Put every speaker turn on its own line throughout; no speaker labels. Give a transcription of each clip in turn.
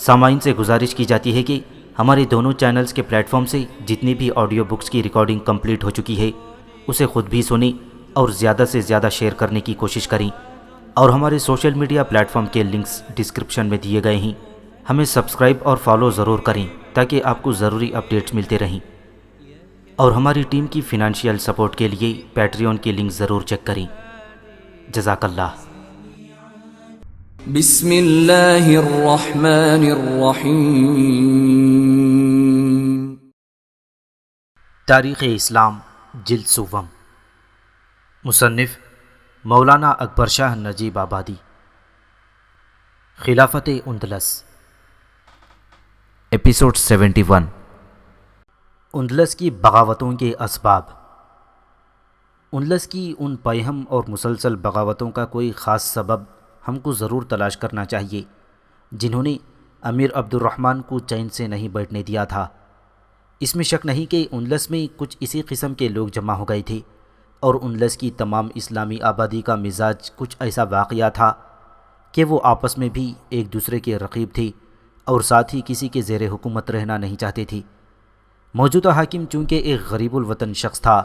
سامعین سے گزارش کی جاتی ہے کہ ہمارے دونوں چینلز کے پلیٹ فارم سے جتنی بھی آڈیو بکس کی ریکارڈنگ کمپلیٹ ہو چکی ہے اسے خود بھی سنیں اور زیادہ سے زیادہ شیئر کرنے کی کوشش کریں، اور ہمارے سوشل میڈیا پلیٹ فارم کے لنکس ڈسکرپشن میں دیے گئے ہیں۔ ہمیں سبسکرائب اور فالو ضرور کریں تاکہ آپ کو ضروری اپڈیٹس ملتے رہیں، اور ہماری ٹیم کی فنانشیل سپورٹ کے لیے پیٹریون کی لنک ضرور چیک کریں۔ جزاک اللہ۔
بسم اللہ الرحمن الرحیم۔
تاریخ اسلام جلد سوم، مصنف مولانا اکبر شاہ نجیب آبادی، خلافت اندلس، ایپیسوڈ 71، اندلس کی بغاوتوں کے اسباب۔ اندلس کی ان پیہم اور مسلسل بغاوتوں کا کوئی خاص سبب ہم کو ضرور تلاش کرنا چاہیے جنہوں نے امیر عبد الرحمن کو چین سے نہیں بیٹھنے دیا تھا۔ اس میں شک نہیں کہ اندلس میں کچھ اسی قسم کے لوگ جمع ہو گئے تھے، اور اندلس کی تمام اسلامی آبادی کا مزاج کچھ ایسا واقعہ تھا کہ وہ آپس میں بھی ایک دوسرے کے رقیب تھے اور ساتھ ہی کسی کے زیر حکومت رہنا نہیں چاہتے تھے۔ موجودہ حاکم چونکہ ایک غریب الوطن شخص تھا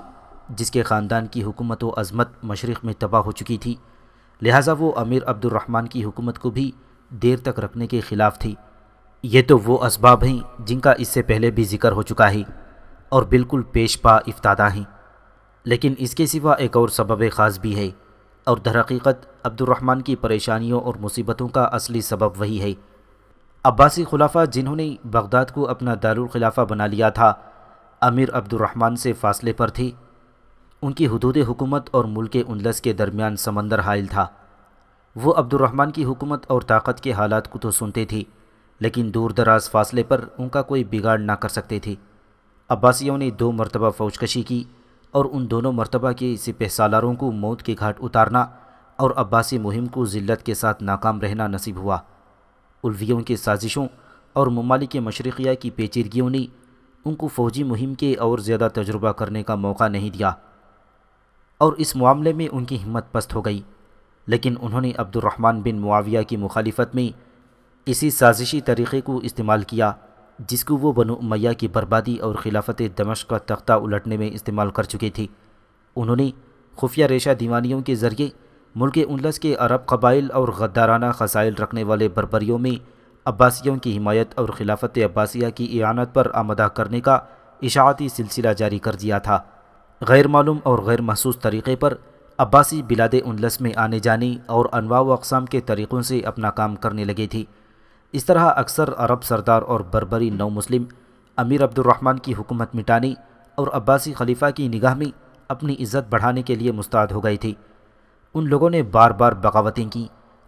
جس کے خاندان کی حکومت و عظمت مشرق میں تباہ ہو چکی تھی، لہٰذا وہ امیر عبد الرحمن کی حکومت کو بھی دیر تک رکھنے کے خلاف تھی۔ یہ تو وہ اسباب ہیں جن کا اس سے پہلے بھی ذکر ہو چکا ہے اور بالکل پیش پا افتادہ ہیں، لیکن اس کے سوا ایک اور سبب خاص بھی ہے، اور در حقیقت عبد الرحمن کی پریشانیوں اور مصیبتوں کا اصلی سبب وہی ہے۔ عباسی خلافہ جنہوں نے بغداد کو اپنا دارالخلافہ بنا لیا تھا، امیر عبد الرحمن سے فاصلے پر تھے۔ ان کی حدود حکومت اور ملک اندلس کے درمیان سمندر حائل تھا۔ وہ عبد الرحمن کی حکومت اور طاقت کے حالات کو تو سنتے تھے، لیکن دور دراز فاصلے پر ان کا کوئی بگاڑ نہ کر سکتے تھے۔ عباسیوں نے 2 مرتبہ فوج کشی کی، اور ان دونوں مرتبہ کے سپہ سالاروں کو موت کے گھاٹ اتارنا اور عباسی مہم کو ذلت کے ساتھ ناکام رہنا نصیب ہوا۔ علویوں کی سازشوں اور ممالک مشرقیہ کی پیچیدگیوں نے ان کو فوجی مہم کے اور زیادہ تجربہ کرنے کا موقع نہیں دیا، اور اس معاملے میں ان کی ہمت پست ہو گئی، لیکن انہوں نے عبد الرحمن بن معاویہ کی مخالفت میں اسی سازشی طریقے کو استعمال کیا جس کو وہ بنو امیہ کی بربادی اور خلافت دمشق کا تختہ الٹنے میں استعمال کر چکے تھے۔ انہوں نے خفیہ ریشہ دیوانیوں کے ذریعے ملک اندلس کے عرب قبائل اور غدارانہ خصائل رکھنے والے بربریوں میں عباسیوں کی حمایت اور خلافت عباسیہ کی اعانت پر آمادہ کرنے کا اشاعتی سلسلہ جاری کر دیا تھا۔ غیر معلوم اور غیر محسوس طریقے پر عباسی بلاد اندلس میں آنے جانے اور انواع و اقسام کے طریقوں سے اپنا کام کرنے لگے تھے۔ اس طرح اکثر عرب سردار اور بربری نو مسلم امیر عبد الرحمن کی حکومت مٹانے اور عباسی خلیفہ کی نگاہ میں اپنی عزت بڑھانے کے لیے مستعد ہو گئے تھے۔ ان لوگوں نے بار بار بغاوتیں کی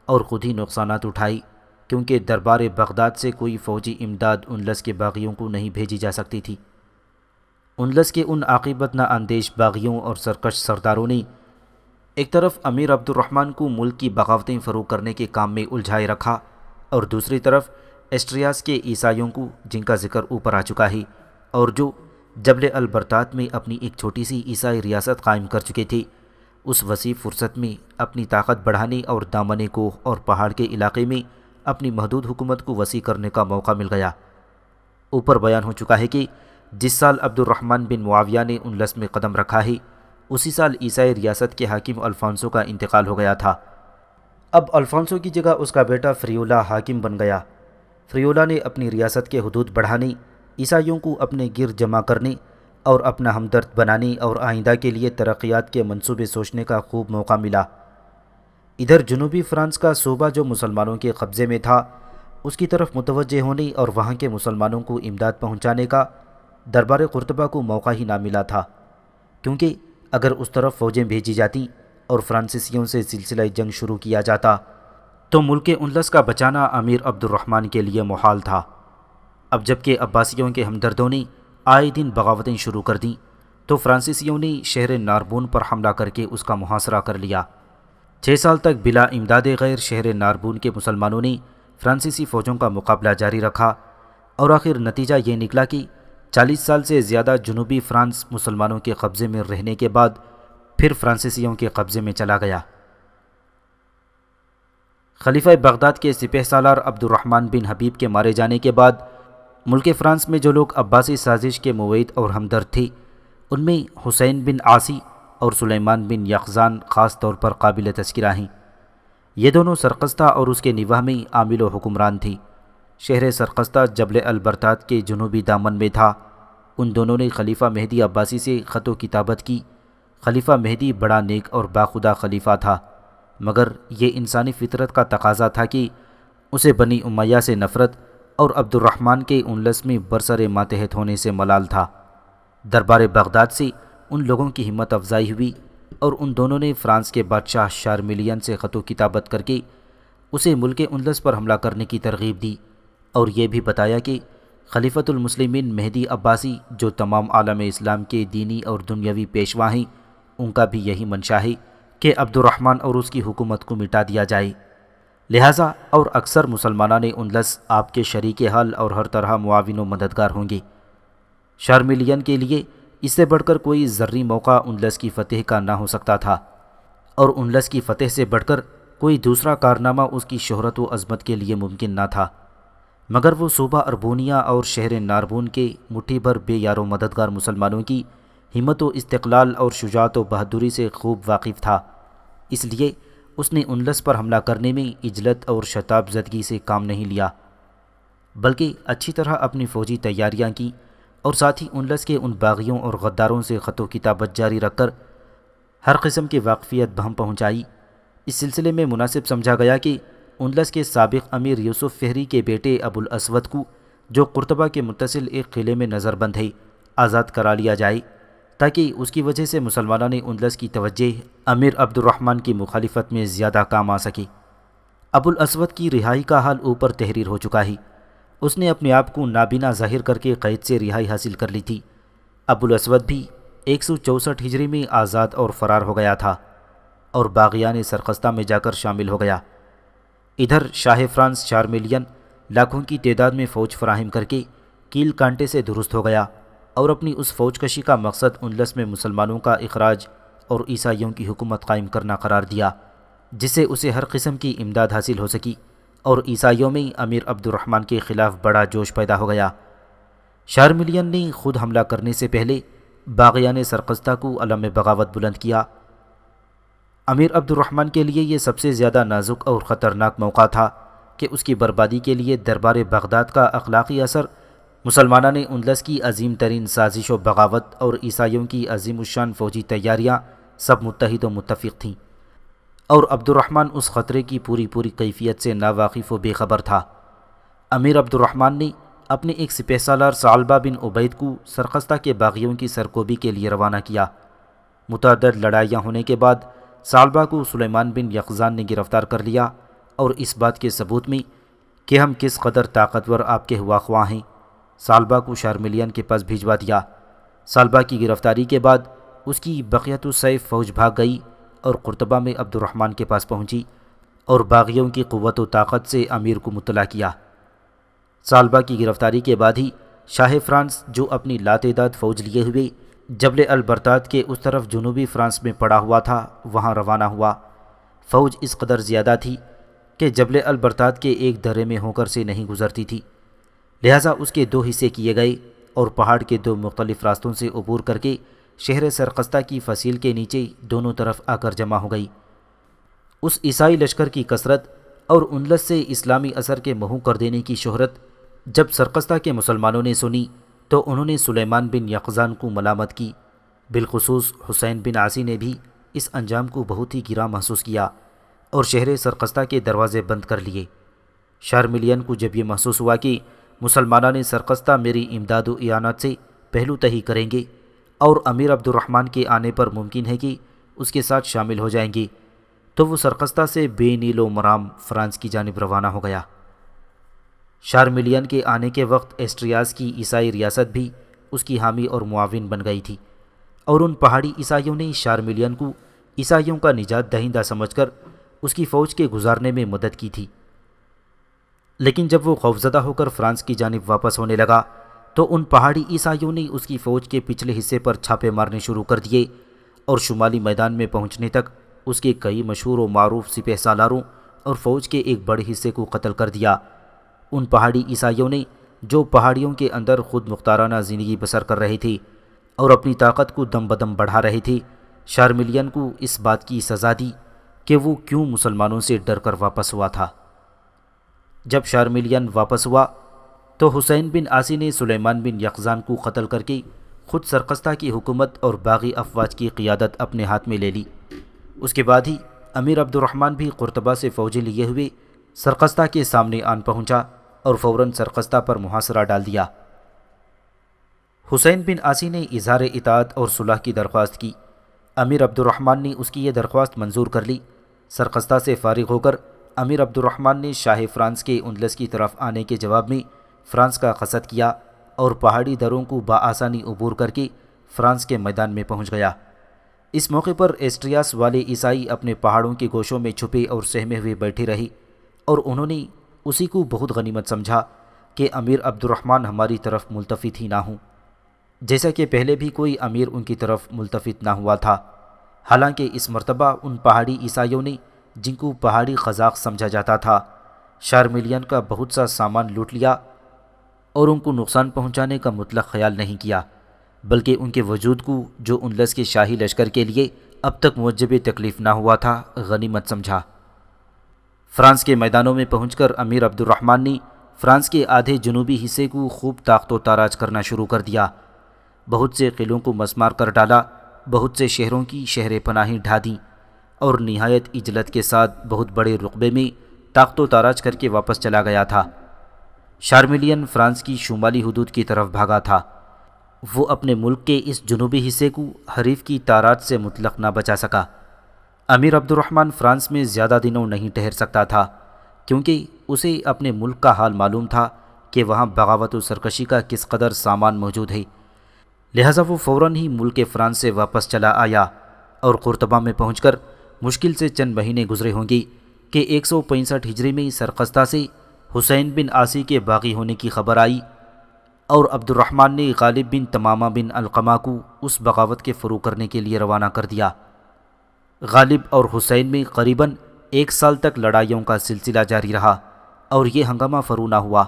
اور خود ہی نقصانات اٹھائی، کیونکہ دربار بغداد سے کوئی فوجی امداد اندلس کے باغیوں کو نہیں بھیجی جا سکتی تھی۔ اندلس کے ان عاقبت نہ اندیش باغیوں اور سرکش سرداروں نے ایک طرف امیر عبد الرحمن کو ملک کی بغاوتیں فروغ کرنے کے کام میں الجھائے رکھا، اور دوسری طرف ایسٹریاس کے عیسائیوں کو، جن کا ذکر اوپر آ چکا ہے، اور جو جبل البرتات میں اپنی ایک چھوٹی سی عیسائی ریاست قائم کر چکے تھے، اس وسیع فرصت میں اپنی طاقت بڑھانے اور دامن کوہ اور پہاڑ کے علاقے میں اپنی محدود حکومت کو وسیع کرنے کا موقع مل گیا۔ اوپر بیان ہو چکا ہے کہ جس سال عبد الرحمن بن معاویہ نے اندلس میں قدم رکھا ہے، اسی سال عیسائی ریاست کے حاکم الفانسو کا انتقال ہو گیا تھا۔ اب الفانسو کی جگہ اس کا بیٹا فریولا حاکم بن گیا۔ فریولا نے اپنی ریاست کے حدود بڑھانے، عیسائیوں کو اپنے گرد جمع کرنے اور اپنا ہمدرد بنانے اور آئندہ کے لیے ترقیات کے منصوبے سوچنے کا خوب موقع ملا۔ ادھر جنوبی فرانس کا صوبہ جو مسلمانوں کے قبضے میں تھا، اس کی طرف متوجہ ہونے اور وہاں کے مسلمانوں کو امداد پہنچانے کا دربار قرطبہ کو موقع ہی نہ ملا تھا، کیونکہ اگر اس طرف فوجیں بھیجی جاتیں اور فرانسیسیوں سے سلسلہ جنگ شروع کیا جاتا تو ملک اندلس کا بچانا امیر عبد الرحمن کے لیے محال تھا۔ اب جب کہ عباسیوں کے ہمدردوں نے آئے دن بغاوتیں شروع کر دیں، تو فرانسیسیوں نے شہر ناربون پر حملہ کر کے اس کا محاصرہ کر لیا۔ 6 سال تک بلا امداد غیر شہر ناربون کے مسلمانوں نے فرانسیسی فوجوں کا مقابلہ جاری رکھا، اور آخر نتیجہ یہ نکلا کہ 40 سال سے زیادہ جنوبی فرانس مسلمانوں کے قبضے میں رہنے کے بعد پھر فرانسیسیوں کے قبضے میں چلا گیا۔ خلیفہ بغداد کے سپہ سالار عبد الرحمن بن حبیب کے مارے جانے کے بعد ملک فرانس میں جو لوگ عباسی سازش کے موید اور ہمدرد تھے، ان میں حسین بن عاصی اور سلیمان بن یقظان خاص طور پر قابل تذکرہ ہیں۔ یہ دونوں سرقستہ اور اس کے نواح میں عامل و حکمران تھی۔ شہر سرقستہ جبل البرتات کے جنوبی دامن میں تھا۔ ان دونوں نے خلیفہ مہدی عباسی سے خط و کتابت کی۔ خلیفہ مہدی بڑا نیک اور باخدا خلیفہ تھا، مگر یہ انسانی فطرت کا تقاضا تھا کہ اسے بنی امیہ سے نفرت اور عبد الرحمن کے انلس میں برسر ماتحت ہونے سے ملال تھا۔ دربار بغداد سے ان لوگوں کی ہمت افزائی ہوئی اور ان دونوں نے فرانس کے بادشاہ شارمیلین سے خط و کتابت کر کے اسے ملک انلس پر حملہ کرنے کی ترغیب دی اور یہ بھی بتایا کہ خلیفۃ المسلمین مہدی عباسی جو تمام عالم اسلام کے دینی اور دنیاوی پیشوا ہیں، ان کا بھی یہی منشا ہے کہ عبد الرحمن اور اس کی حکومت کو مٹا دیا جائے۔ لہٰذا اور اکثر مسلمانان انلس آپ کے شریک حال اور ہر طرح معاون و مددگار ہوں گے۔ شارمیلین کے لیے اس سے بڑھ کر کوئی ذرّی موقع انلس کی فتح کا نہ ہو سکتا تھا، اور انلس کی فتح سے بڑھ کر کوئی دوسرا کارنامہ اس کی شہرت و عظمت کے لیے ممکن نہ تھا، مگر وہ صوبہ اربونیہ اور شہر ناربون کے مٹھی بھر بے یار و مددگار مسلمانوں کی ہمت و استقلال اور شجاعت و بہادری سے خوب واقف تھا۔ اس لیے اس نے انلس پر حملہ کرنے میں عجلت اور شتاب زدگی سے کام نہیں لیا، بلکہ اچھی طرح اپنی فوجی تیاریاں کی اور ساتھ ہی انلس کے ان باغیوں اور غداروں سے خط و کتابت جاری رکھ کر ہر قسم کی واقفیت بہم پہنچائی۔ اس سلسلے میں مناسب سمجھا گیا کہ انلس کے سابق امیر یوسف فہری کے بیٹے ابو الاسود کو، جو قرطبہ کے متصل ایک قلعے میں نظر بند ہے، آزاد کرا لیا جائے تاکہ اس کی وجہ سے مسلمانان انلس کی توجہ امیر عبد الرحمن کی مخالفت میں زیادہ کام آ سکے۔ ابو الاسود کی رہائی کا حال اوپر تحریر ہو چکا ہے۔ اس نے اپنے آپ کو نابینا ظاہر کر کے قید سے رہائی حاصل کر لی تھی۔ ابو الاسود بھی 164 ہجری میں آزاد اور فرار ہو گیا تھا اور باغیان سرخستہ میں جا کر شامل ہو گیا۔ ادھر شاہ فرانس شارمیلین لاکھوں کی تعداد میں فوج فراہم کر کے کیل کانٹے سے درست ہو گیا اور اپنی اس فوج کشی کا مقصد انلس میں مسلمانوں کا اخراج اور عیسائیوں کی حکومت قائم کرنا قرار دیا، جس سے اسے ہر قسم کی امداد حاصل ہو سکی اور عیسائیوں میں امیر عبد الرحمن کے خلاف بڑا جوش پیدا ہو گیا۔ شارمیلین نے خود حملہ کرنے سے پہلے باغیان سرقستہ کو علم بغاوت بلند کیا۔ امیر عبد الرحمن کے لیے یہ سب سے زیادہ نازک اور خطرناک موقع تھا کہ اس کی بربادی کے لیے دربار بغداد کا اخلاقی اثر، مسلمانان انلس کی عظیم ترین سازش و بغاوت اور عیسائیوں کی عظیم الشان فوجی تیاریاں سب متحد و متفق تھیں، اور عبد الرحمن اس خطرے کی پوری کیفیت سے ناواقف و بے خبر تھا۔ امیر عبد الرحمن نے اپنے ایک سپہ سالار ثعلبہ بن عبید کو سرخستہ کے باغیوں کی سرکوبی کے لیے روانہ کیا۔ متعدد لڑائیاں ہونے کے بعد ثعلبہ کو سلیمان بن یقظان نے گرفتار کر لیا، اور اس بات کے ثبوت میں کہ ہم کس قدر طاقتور آپ کے ہوا خواہ ہیں، ثعلبہ کو شارمیلین کے پاس بھجوا دیا۔ ثعلبہ کی گرفتاری کے بعد اس کی بقیت السیف فوج بھاگ گئی اور قرطبہ میں عبد الرحمن کے پاس پہنچی اور باغیوں کی قوت و طاقت سے امیر کو مطلع کیا۔ ثعلبہ کی گرفتاری کے بعد ہی شاہ فرانس، جو اپنی لاتعداد فوج لیے ہوئے جبل البرتات کے اس طرف جنوبی فرانس میں پڑا ہوا تھا، وہاں روانہ ہوا۔ فوج اس قدر زیادہ تھی کہ جبل البرتات کے ایک درے میں ہو کر سے نہیں گزرتی تھی، لہٰذا اس کے 2 حصے کیے گئے اور پہاڑ کے 2 مختلف راستوں سے عبور کر کے شہر سرخستہ کی فصیل کے نیچے دونوں طرف آ کر جمع ہو گئی۔ اس عیسائی لشکر کی کثرت اور انلس سے اسلامی اثر کے محو کر دینے کی شہرت جب سرخستہ کے مسلمانوں نے سنی تو انہوں نے سلیمان بن یقظان کو ملامت کی۔ بالخصوص حسین بن عاصی نے بھی اس انجام کو بہت ہی گراں محسوس کیا اور شہر سرخستہ کے دروازے بند کر لیے۔ شارمیلین کو جب یہ محسوس ہوا کہ مسلمانان سرخستہ میری امداد و اعانت سے پہلو تہی کریں گے اور امیر عبد الرحمن کے آنے پر ممکن ہے کہ اس کے ساتھ شامل ہو جائیں گے، تو وہ سرخستہ سے بے نیل و مرام فرانس کی جانب روانہ ہو گیا۔ شارمیلین کے آنے کے وقت ایسٹریاس کی عیسائی ریاست بھی اس کی حامی اور معاون بن گئی تھی، اور ان پہاڑی عیسائیوں نے شارمیلین کو عیسائیوں کا نجات دہندہ سمجھ کر اس کی فوج کے گزارنے میں مدد کی تھی۔ لیکن جب وہ خوفزدہ ہو کر فرانس کی جانب واپس ہونے لگا تو ان پہاڑی عیسائیوں نے اس کی فوج کے پچھلے حصے پر چھاپے مارنے شروع کر دیے اور شمالی میدان میں پہنچنے تک اس کے کئی مشہور و معروف سپہ سالاروں اور فوج کے ایک بڑے حصے کو قتل کر دیا۔ ان پہاڑی عیسائیوں نے جو پہاڑیوں کے اندر خود مختارانہ زندگی بسر کر رہے تھے اور اپنی طاقت کو دم بدم بڑھا رہے تھے، شارمیلین کو اس بات کی سزا دی کہ وہ کیوں مسلمانوں سے ڈر کر واپس ہوا تھا۔ جب شارمیلین واپس ہوا تو حسین بن عاصی نے سلیمان بن یقظان کو قتل کر کے خود سرقستہ کی حکومت اور باغی افواج کی قیادت اپنے ہاتھ میں لے لی۔ اس کے بعد ہی امیر عبد الرحمن بھی قرطبہ سے فوجیں لیے ہوئے سرقستہ کے سامنے آن پہنچا اور فوراً سرقستہ پر محاصرہ ڈال دیا۔ حسین بن عاصی نے اظہار اطاعت اور صلح کی درخواست کی۔ امیر عبد الرحمن نے اس کی یہ درخواست منظور کر لی۔ سرقستہ سے فارغ ہو کر امیر عبد الرحمن نے شاہ فرانس کے اندلس کی طرف آنے کے جواب میں فرانس کا قصد کیا اور پہاڑی دروں کو بآسانی عبور کر کے فرانس کے میدان میں پہنچ گیا۔ اس موقع پر ایسٹریاس والے عیسائی اپنے پہاڑوں کے گوشوں میں چھپے اور سہمے ہوئے بیٹھے رہے اور انہوں نے اسی کو بہت غنیمت سمجھا کہ امیر عبد الرحمن ہماری طرف ملتفت ہی نہ ہوں، جیسا کہ پہلے بھی کوئی امیر ان کی طرف ملتفت نہ ہوا تھا۔ حالانکہ اس مرتبہ ان پہاڑی عیسائیوں نے، جن کو پہاڑی قزاق سمجھا جاتا تھا، شارمیلین کا بہت سا سامان لوٹ لیا اور ان کو نقصان پہنچانے کا مطلق خیال نہیں کیا، بلکہ ان کے وجود کو جو اندلس کے شاہی لشکر کے لیے اب تک موجب تکلیف نہ ہوا تھا، غنیمت سمجھا۔ فرانس کے میدانوں میں پہنچ کر امیر عبد الرحمن نے فرانس کے آدھے جنوبی حصے کو خوب طاقت و تاراج کرنا شروع کر دیا۔ بہت سے قلعوں کو مسمار کر ڈالا، بہت سے شہروں کی شہر پناہیں ڈھا دیں اور نہایت عجلت کے ساتھ بہت بڑے رقبے میں طاقت و تاراج کر کے واپس چلا گیا تھا۔ شارمیلین فرانس کی شمالی حدود کی طرف بھاگا تھا۔ وہ اپنے ملک کے اس جنوبی حصے کو حریف کی تاراج سے مطلق نہ بچا سکا۔ امیر عبد الرحمن فرانس میں زیادہ دنوں نہیں ٹھہر سکتا تھا، کیونکہ اسے اپنے ملک کا حال معلوم تھا کہ وہاں بغاوت و سرکشی کا کس قدر سامان موجود ہے۔ لہٰذا وہ فوراً ہی ملک فرانس سے واپس چلا آیا اور قرطبہ میں پہنچ کر مشکل سے چند مہینے گزرے ہوں گے کہ 165 ہجری میں سرقستہ سے حسین بن عاصی کے باغی ہونے کی خبر آئی اور عبد الرحمن نے غالب بن تمامہ بن علقمہ کو اس بغاوت کے فروغ کرنے کے لیے روانہ کر دیا۔ غالب اور حسین میں قریباً 1 سال تک لڑائیوں کا سلسلہ جاری رہا اور یہ ہنگامہ فرو نہ ہوا۔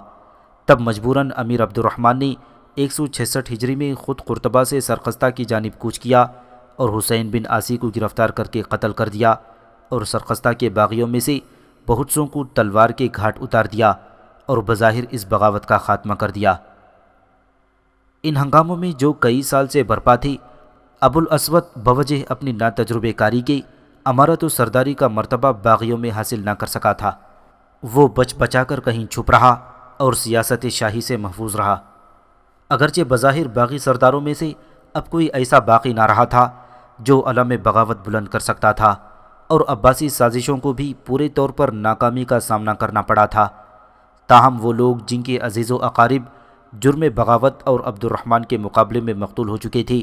تب مجبوراً امیر عبد الرحمن نے 166 ہجری میں خود قرطبہ سے سرقستہ کی جانب کوچ کیا اور حسین بن عاصی کو گرفتار کر کے قتل کر دیا اور سرقستہ کے باغیوں میں سے بہت سوں کو تلوار کے گھاٹ اتار دیا اور بظاہر اس بغاوت کا خاتمہ کر دیا۔ ان ہنگاموں میں جو کئی سال سے برپا تھے، ابو الاسود بوجہ اپنی ناتجربے کاری کے امارت و سرداری کا مرتبہ باغیوں میں حاصل نہ کر سکا تھا۔ وہ بچ بچا کر کہیں چھپ رہا اور سیاست شاہی سے محفوظ رہا۔ اگرچہ بظاہر باغی سرداروں میں سے اب کوئی ایسا باقی نہ رہا تھا جو علم بغاوت بلند کر سکتا تھا، اور عباسی سازشوں کو بھی پورے طور پر ناکامی کا سامنا کرنا پڑا تھا، تاہم وہ لوگ جن کے عزیز و اقارب جرم بغاوت اور عبد الرحمن کے مقابلے میں مقتول ہو چکے تھے،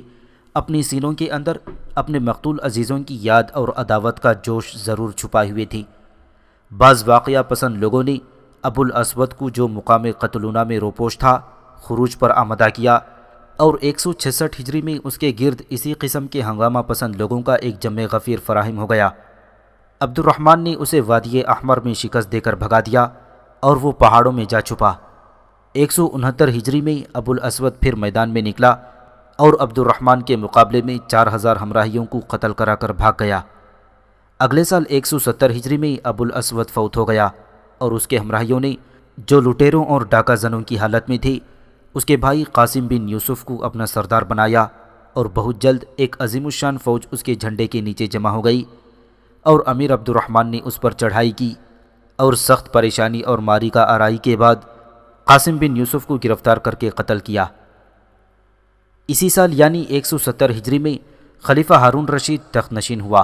اپنی سینوں کے اندر اپنے مقتول عزیزوں کی یاد اور عداوت کا جوش ضرور چھپائے ہوئے تھے۔ بعض واقعہ پسند لوگوں نے ابو الاسود کو جو مقام قتلونہ میں روپوش تھا، خروج پر آمادہ کیا اور 166 ہجری میں اس کے گرد اسی قسم کے ہنگامہ پسند لوگوں کا ایک جمع غفیر فراہم ہو گیا۔ عبد الرحمن نے اسے وادی احمر میں شکست دے کر بھگا دیا اور وہ پہاڑوں میں جا چھپا۔ 169 ہجری میں ابو الاسود پھر میدان میں نکلا اور عبد الرحمن کے مقابلے میں 4000 ہمراہیوں کو قتل کرا کر بھاگ گیا۔ اگلے سال 170 ہجری میں ابو الاسود فوت ہو گیا اور اس کے ہمراہیوں نے، جو لٹیروں اور ڈاکہ زنوں کی حالت میں تھے، اس کے بھائی قاسم بن یوسف کو اپنا سردار بنایا اور بہت جلد ایک عظیم الشان فوج اس کے جھنڈے کے نیچے جمع ہو گئی اور امیر عبد الرحمن نے اس پر چڑھائی کی اور سخت پریشانی اور ماری کا آرائی کے بعد قاسم بن یوسف کو گرفتار کر کے قتل کیا۔ اسی سال یعنی 170 ہجری میں خلیفہ ہارون رشید تخت نشین ہوا۔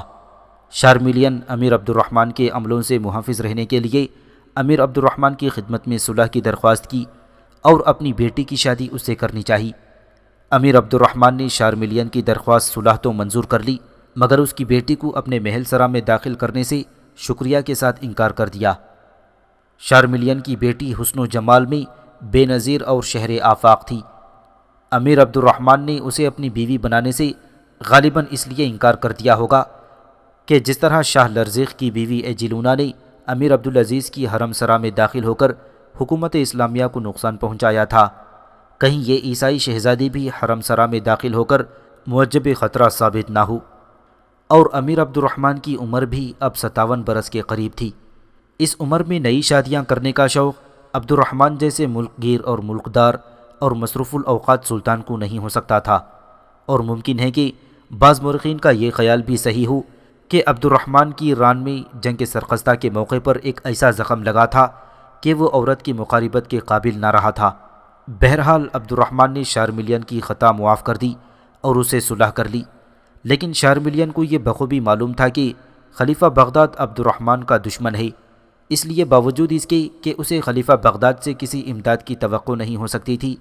شارمیلین امیر عبد الرحمن کے عملوں سے محافظ رہنے کے لیے امیر عبد الرحمن کی خدمت میں صلح کی درخواست کی اور اپنی بیٹی کی شادی اس سے کرنی چاہی۔ امیر عبد الرحمن نے شارمیلین کی درخواست صلح تو منظور کر لی، مگر اس کی بیٹی کو اپنے محل سرا میں داخل کرنے سے شکریہ کے ساتھ انکار کر دیا۔ شارمیلین کی بیٹی حسن و جمال میں بے نظیر اور شہر آفاق تھی۔ امیر عبد الرحمن نے اسے اپنی بیوی بنانے سے غالباً اس لیے انکار کر دیا ہوگا کہ جس طرح شاہ لرزیق کی بیوی ایجلونا نے امیر عبدالعزیز کی حرم سرا میں داخل ہو کر حکومت اسلامیہ کو نقصان پہنچایا تھا۔ کہیں یہ عیسائی شہزادی بھی حرم سرا میں داخل ہو کر موجب خطرہ ثابت نہ ہو۔ اور امیر عبد الرحمن کی عمر بھی اب 57 برس کے قریب تھی۔ اس عمر میں نئی شادیاں کرنے کا شوق عبد الرحمن جیسے ملک گیر اور ملکدار اور مصروف الاوقات سلطان کو نہیں ہو سکتا تھا، اور ممکن ہے کہ بعض مورخین کا یہ خیال بھی صحیح ہو کہ عبد الرحمن کی ران میں جنگ سرخستہ کے موقع پر ایک ایسا زخم لگا تھا کہ وہ عورت کی مقاربت کے قابل نہ رہا تھا۔ بہرحال عبد الرحمن نے شارملیان کی خطا معاف کر دی اور اسے صلح کر لی، لیکن شارملیان کو یہ بخوبی معلوم تھا کہ خلیفہ بغداد عبد الرحمن کا دشمن ہے، اس لیے باوجود اس کے کہ اسے خلیفہ بغداد سے کسی امداد کی توقع نہیں ہو سکتی تھی،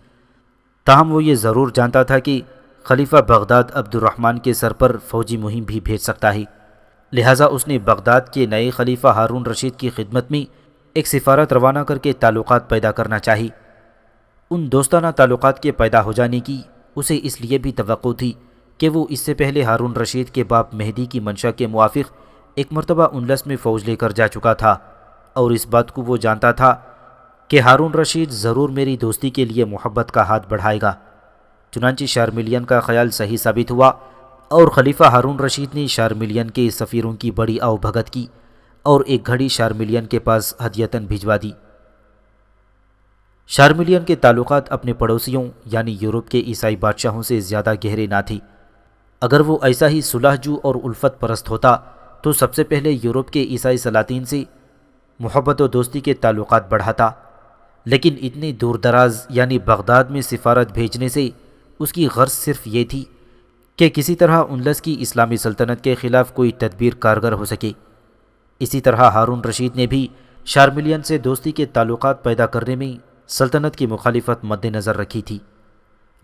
تاہم وہ یہ ضرور جانتا تھا کہ خلیفہ بغداد عبد الرحمن کے سر پر فوجی مہم بھی بھیج سکتا ہے، لہٰذا اس نے بغداد کے نئے خلیفہ ہارون رشید کی خدمت میں ایک سفارت روانہ کر کے تعلقات پیدا کرنا چاہی۔ ان دوستانہ تعلقات کے پیدا ہو جانے کی اسے اس لیے بھی توقع تھی کہ وہ اس سے پہلے ہارون رشید کے باپ مہدی کی منشا کے موافق ایک مرتبہ اندلس میں فوج لے کر جا چکا تھا، اور اس بات کو وہ جانتا تھا کہ ہارون رشید ضرور میری دوستی کے لیے محبت کا ہاتھ بڑھائے گا۔ چنانچہ شارملیان کا خیال صحیح ثابت ہوا، اور خلیفہ ہارون رشید نے شارملیان کے سفیروں کی بڑی آؤ بھگت کی اور ایک گھڑی شارملیان کے پاس ہدیتاً بھجوا دی۔ شارملیان کے تعلقات اپنے پڑوسیوں یعنی یورپ کے عیسائی بادشاہوں سے زیادہ گہرے نہ تھے۔ اگر وہ ایسا ہی صلح جو اور الفت پرست ہوتا تو سب سے پہلے یورپ کے عیسائی سلاطین سے محبت و دوستی کے تعلقات بڑھاتا، لیکن اتنے دور دراز یعنی بغداد میں سفارت بھیجنے سے اس کی غرض صرف یہ تھی کہ کسی طرح اندلس کی اسلامی سلطنت کے خلاف کوئی تدبیر کارگر ہو سکے۔ اسی طرح ہارون رشید نے بھی شارملیان سے دوستی کے تعلقات پیدا کرنے میں سلطنت کی مخالفت مد نظر رکھی تھی،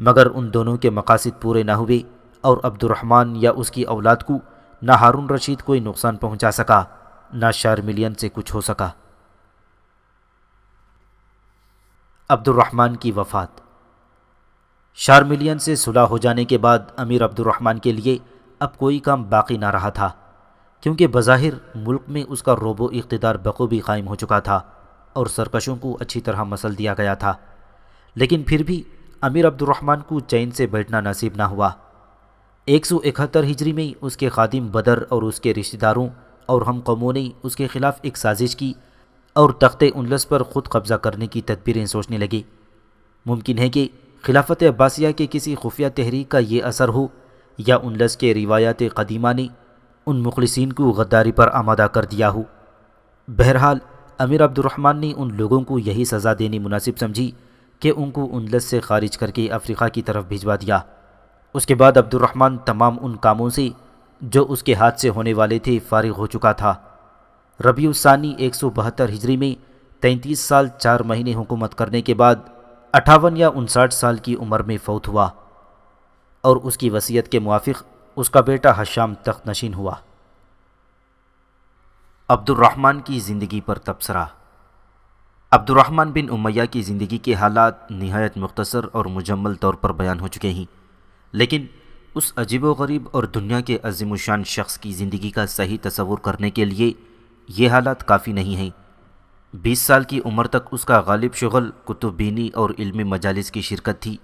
مگر ان دونوں کے مقاصد پورے نہ ہوئے، اور عبد الرحمن یا اس کی اولاد کو نہ ہارون رشید کوئی نقصان پہنچا سکا نہ شارملیان سے کچھ ہو سکا۔ عبد الرحمن کی وفات۔ شارملیان سے صلح ہو جانے کے بعد امیر عبد الرحمن کے لیے اب کوئی کام باقی نہ رہا تھا، کیونکہ بظاہر ملک میں اس کا رعب و اقتدار بخوبی قائم ہو چکا تھا اور سرکشوں کو اچھی طرح مسل دیا گیا تھا، لیکن پھر بھی امیر عبد الرحمن کو چین سے بیٹھنا نصیب نہ ہوا۔ 171 ہجری میں اس کے خادم بدر اور اس کے رشتہ داروں اور ہم قوموں نے اس کے خلاف ایک سازش کی اور تخت اندلس پر خود قبضہ کرنے کی تدبیریں سوچنے لگے۔ ممکن ہے کہ خلافت عباسیہ کے کسی خفیہ تحریک کا یہ اثر ہو، یا اندلس کے روایات قدیمہ نے ان مخلصین کو غداری پر آمادہ کر دیا ہو۔ بہرحال امیر عبد الرحمن نے ان لوگوں کو یہی سزا دینی مناسب سمجھی کہ ان کو اندلس سے خارج کر کے افریقہ کی طرف بھجوا دیا۔ اس کے بعد عبد الرحمن تمام ان کاموں سے جو اس کے ہاتھ سے ہونے والے تھے فارغ ہو چکا تھا۔ ربیع الثانی 172 ہجری میں 33 سال 4 مہینے حکومت کرنے کے بعد 58 یا 59 سال کی عمر میں فوت ہوا، اور اس کی وصیت کے موافق اس کا بیٹا ہشام تخت نشین ہوا۔ عبد الرحمن کی زندگی پر تبصرہ۔ عبد الرحمن بن امیہ کی زندگی کے حالات نہایت مختصر اور مجمل طور پر بیان ہو چکے ہیں، لیکن اس عجیب و غریب اور دنیا کے عظیم الشان شخص کی زندگی کا صحیح تصور کرنے کے لیے یہ حالات کافی نہیں ہیں۔ 20 سال کی عمر تک اس کا غالب شغل کتب بینی اور علمی مجالس کی شرکت تھی۔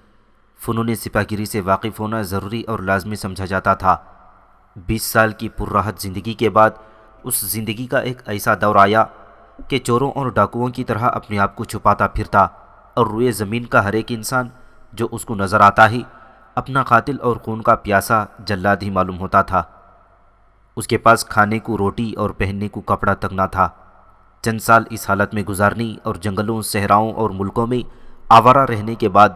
فنون سپاہگری سے واقف ہونا ضروری اور لازمی سمجھا جاتا تھا۔ 20 سال کی پرراحت زندگی کے بعد اس زندگی کا ایک ایسا دور آیا کہ چوروں اور ڈاکوؤں کی طرح اپنے آپ کو چھپاتا پھرتا، اور روئے زمین کا ہر ایک انسان جو اس کو نظر آتا ہی اپنا قاتل اور خون کا پیاسا جلاد ہی معلوم ہوتا تھا۔ اس کے پاس کھانے کو روٹی اور پہننے کو کپڑا تک نہ تھا۔ چند سال اس حالت میں گزارنے اور جنگلوں، صحراؤں اور ملکوں میں آوارہ رہنے کے بعد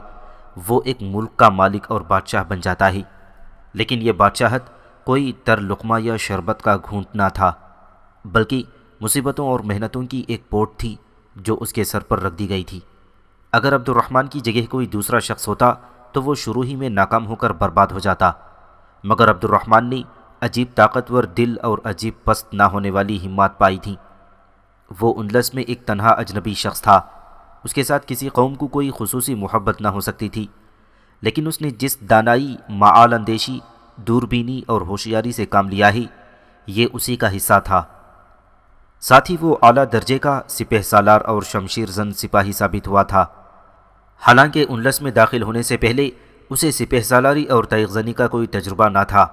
وہ ایک ملک کا مالک اور بادشاہ بن جاتا ہے، لیکن یہ بادشاہت کوئی تر لقمہ یا شربت کا گھونٹ نہ تھا، بلکہ مصیبتوں اور محنتوں کی ایک پوٹ تھی جو اس کے سر پر رکھ دی گئی تھی۔ اگر عبد الرحمن کی جگہ کوئی دوسرا شخص ہوتا تو وہ شروع ہی میں ناکام ہو کر برباد ہو جاتا، مگر عبد الرحمن نے عجیب طاقتور دل اور عجیب پست نہ ہونے والی ہمت پائی تھی۔ وہ اندلس میں ایک تنہا اجنبی شخص تھا، اس کے ساتھ کسی قوم کو کوئی خصوصی محبت نہ ہو سکتی تھی، لیکن اس نے جس دانائی، معال اندیشی، دوربینی اور ہوشیاری سے کام لیا ہے، یہ اسی کا حصہ تھا۔ ساتھ ہی وہ اعلیٰ درجے کا سپہ سالار اور شمشیر زن سپاہی ثابت ہوا تھا۔ حالانکہ انلس میں داخل ہونے سے پہلے اسے سپہ سالاری اور تیغ زنی کا کوئی تجربہ نہ تھا۔